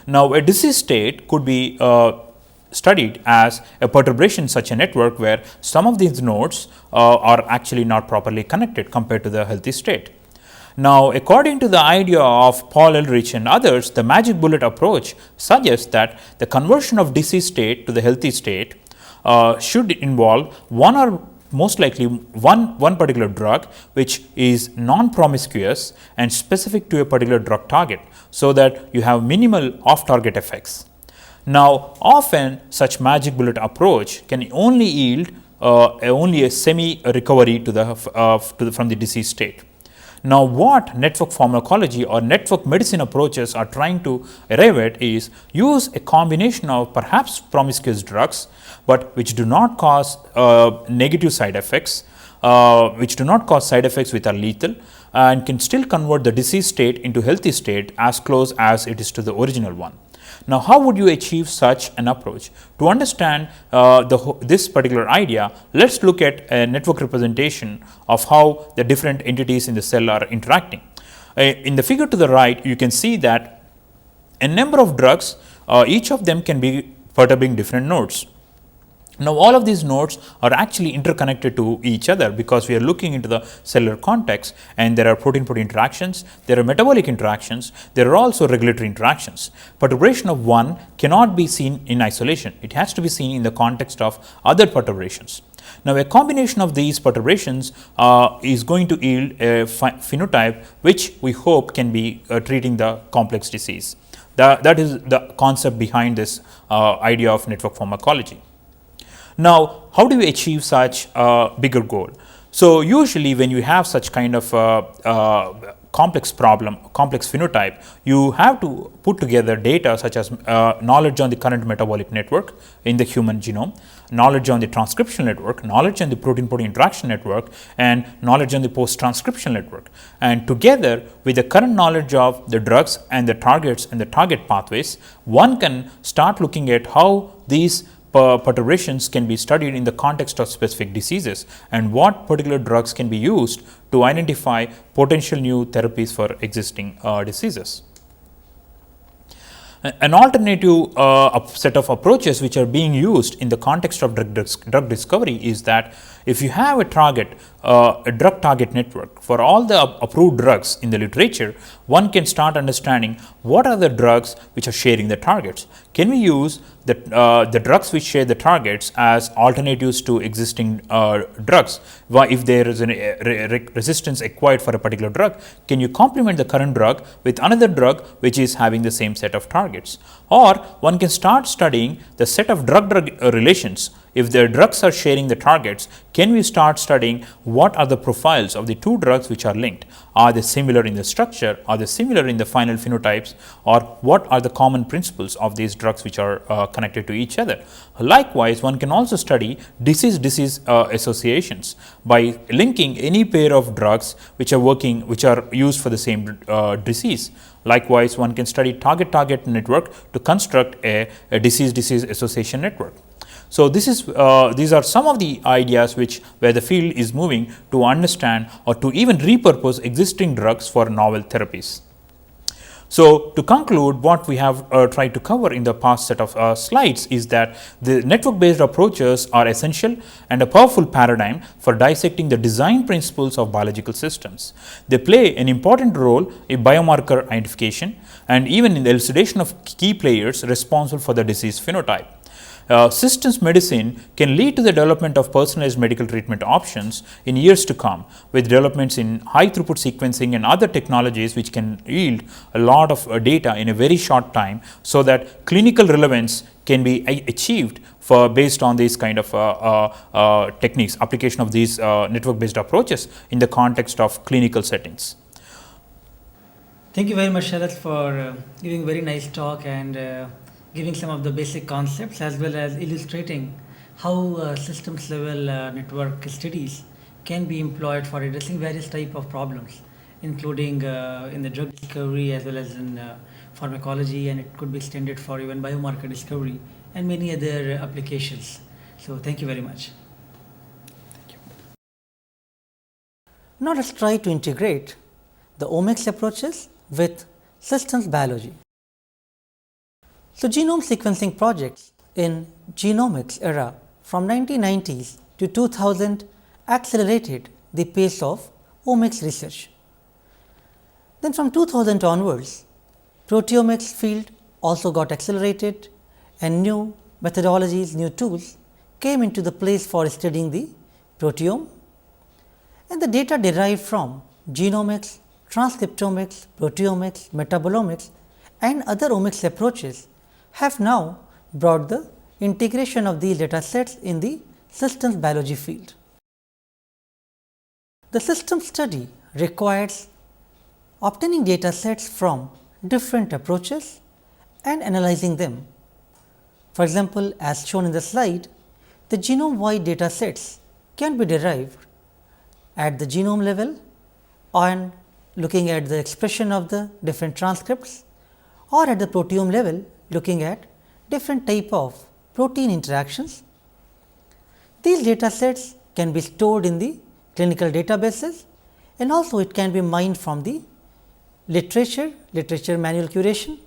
Now, a disease state could be studied as a perturbation such a network where some of these nodes are actually not properly connected compared to the healthy state. Now, according to the idea of Paul Ehrlich and others, the magic bullet approach suggests that the conversion of disease state to the healthy state should involve one or most likely one particular drug which is non-promiscuous and specific to a particular drug target, so that you have minimal off-target effects. Now, often such magic bullet approach can only yield only a semi-recovery from the disease state. Now, what network pharmacology or network medicine approaches are trying to arrive at is use a combination of perhaps promiscuous drugs, but which do not cause negative side effects, which do not cause side effects which are lethal, and can still convert the disease state into healthy state as close as it is to the original one. Now, how would you achieve such an approach? To understand this particular idea, let us look at a network representation of how the different entities in the cell are interacting. In the figure to the right, you can see that a number of drugs, each of them can be perturbing different nodes. Now, all of these nodes are actually interconnected to each other because we are looking into the cellular context, and there are protein-protein interactions, there are metabolic interactions, there are also regulatory interactions. Perturbation of one cannot be seen in isolation, it has to be seen in the context of other perturbations. Now, a combination of these perturbations is going to yield a phenotype which we hope can be treating the complex disease. That is the concept behind this idea of network pharmacology. Now, how do we achieve such a bigger goal? So, usually when you have such kind of complex phenotype, you have to put together data such as knowledge on the current metabolic network in the human genome, knowledge on the transcriptional network, knowledge on the protein-protein interaction network, and knowledge on the post-transcriptional network. And together with the current knowledge of the drugs and the targets and the target pathways, one can start looking at how these perturbations can be studied in the context of specific diseases and what particular drugs can be used to identify potential new therapies for existing diseases. An alternative set of approaches which are being used in the context of drug discovery is that if you have a target, a drug target network for all the approved drugs in the literature, one can start understanding what are the drugs which are sharing the targets. Can we use the drugs which share the targets as alternatives to existing drugs. If there is a resistance acquired for a particular drug, can you complement the current drug with another drug which is having the same set of targets? Or one can start studying the set of drug-drug relations. If the drugs are sharing the targets, can we start studying what are the profiles of the two drugs which are linked? Are they similar in the structure? Are they similar in the final phenotypes? Or what are the common principles of these drugs which are connected to each other? Likewise, one can also study disease-disease associations by linking any pair of drugs which are used for the same disease. Likewise, one can study target-target network to construct a disease-disease association network. So, these are some of the ideas where the field is moving to understand or to even repurpose existing drugs for novel therapies. So, to conclude, what we have tried to cover in the past set of slides is that the network based approaches are essential and a powerful paradigm for dissecting the design principles of biological systems. They play an important role in biomarker identification and even in the elucidation of key players responsible for the disease phenotype. Systems medicine can lead to the development of personalized medical treatment options in years to come, with developments in high throughput sequencing and other technologies which can yield a lot of data in a very short time, so that clinical relevance can be achieved based on these kind of techniques, application of these network based approaches in the context of clinical settings. Thank you very much, Sharath, for giving a very nice talk and giving some of the basic concepts as well as illustrating how systems level network studies can be employed for addressing various type of problems, including in the drug discovery as well as in pharmacology, and it could be extended for even biomarker discovery and many other applications. So thank you very much. Thank you. Now let's try to integrate the omics approaches with systems biology. So, genome sequencing projects in genomics era from 1990s to 2000 accelerated the pace of omics research. Then from 2000 onwards, proteomics field also got accelerated and new methodologies, new tools came into the place for studying the proteome, and the data derived from genomics, transcriptomics, proteomics, metabolomics and other omics approaches have now brought the integration of these data sets in the systems biology field. The system study requires obtaining data sets from different approaches and analyzing them. For example, as shown in the slide, the genome wide data sets can be derived at the genome level and looking at the expression of the different transcripts, or at the proteome level looking at different type of protein interactions. These data sets can be stored in the clinical databases, and also it can be mined from the literature manual curation.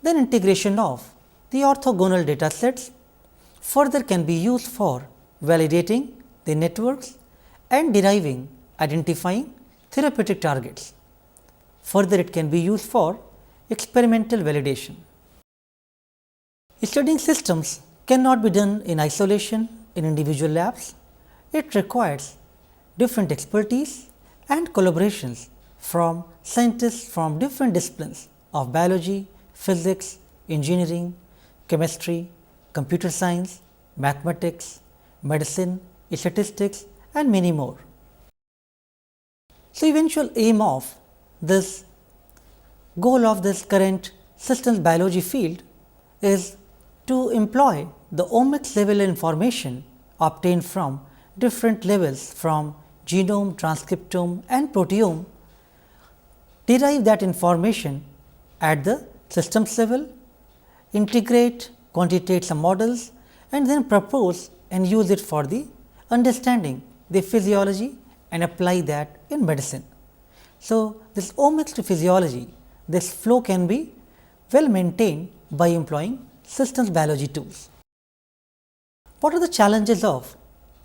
Then integration of the orthogonal data sets further can be used for validating the networks and deriving, identifying therapeutic targets. Further, it can be used for experimental validation. Studying systems cannot be done in isolation in individual labs. It requires different expertise and collaborations from scientists from different disciplines of biology, physics, engineering, chemistry, computer science, mathematics, medicine, statistics and many more. So, eventual aim of this goal of this current systems biology field is to employ the omics level information obtained from different levels from genome, transcriptome and proteome, derive that information at the systems level, integrate, quantitate some models and then propose and use it for the understanding the physiology and apply that in medicine. So, this omics to physiology, this flow can be well maintained by employing systems biology tools. What are the challenges of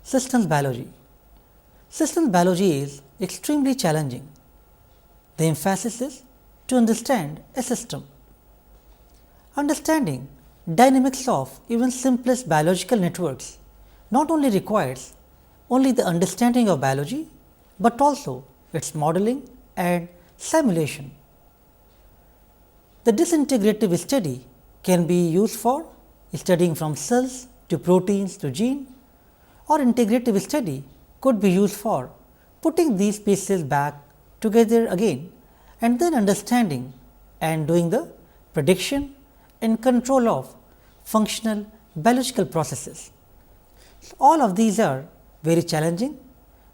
systems biology? Systems biology is extremely challenging. The emphasis is to understand a system. Understanding dynamics of even simplest biological networks not only requires only the understanding of biology, but also its modeling and simulation. The disintegrative study can be used for studying from cells to proteins to gene, or integrative study could be used for putting these pieces back together again and then understanding and doing the prediction and control of functional biological processes. So, all of these are very challenging,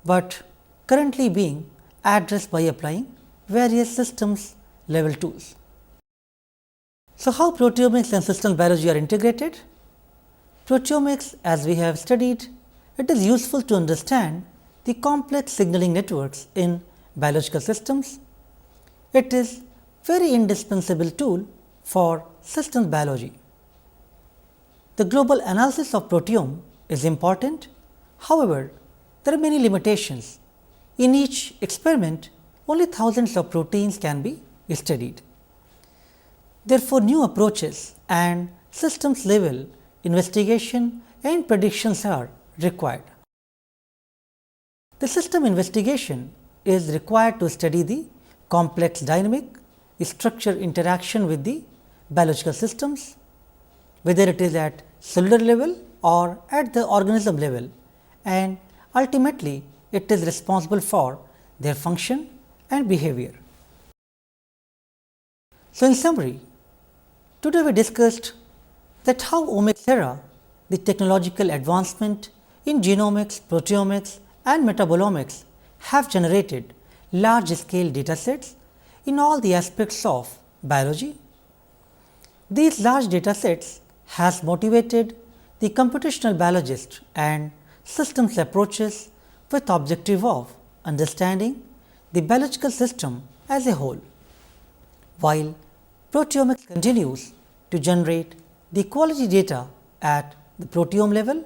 but currently being addressed by applying various systems level tools. So, how proteomics and systems biology are integrated? Proteomics, as we have studied, it is useful to understand the complex signaling networks in biological systems. It is very indispensable tool for systems biology. The global analysis of proteome is important. However, there are many limitations. In each experiment, only thousands of proteins can be studied. Therefore, new approaches and systems level investigation and predictions are required. The system investigation is required to study the complex dynamic structure interaction with the biological systems, whether it is at cellular level or at the organism level, and ultimately it is responsible for their function and behavior. So, in summary, today we discussed that how omics era, the technological advancement in genomics, proteomics and metabolomics have generated large scale data sets in all the aspects of biology. These large data sets has motivated the computational biologist and systems approaches with objective of understanding the biological system as a whole, while proteomics continues to generate the quality data at the proteome level.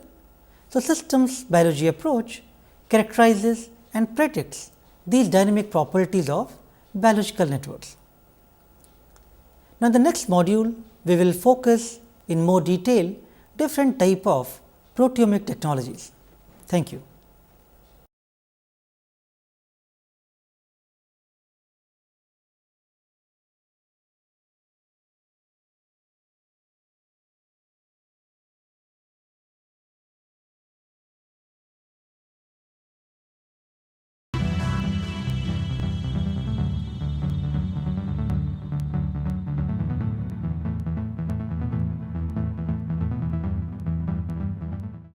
So, systems biology approach characterizes and predicts these dynamic properties of biological networks. Now, in the next module, we will focus in more detail different type of proteomic technologies. Thank you.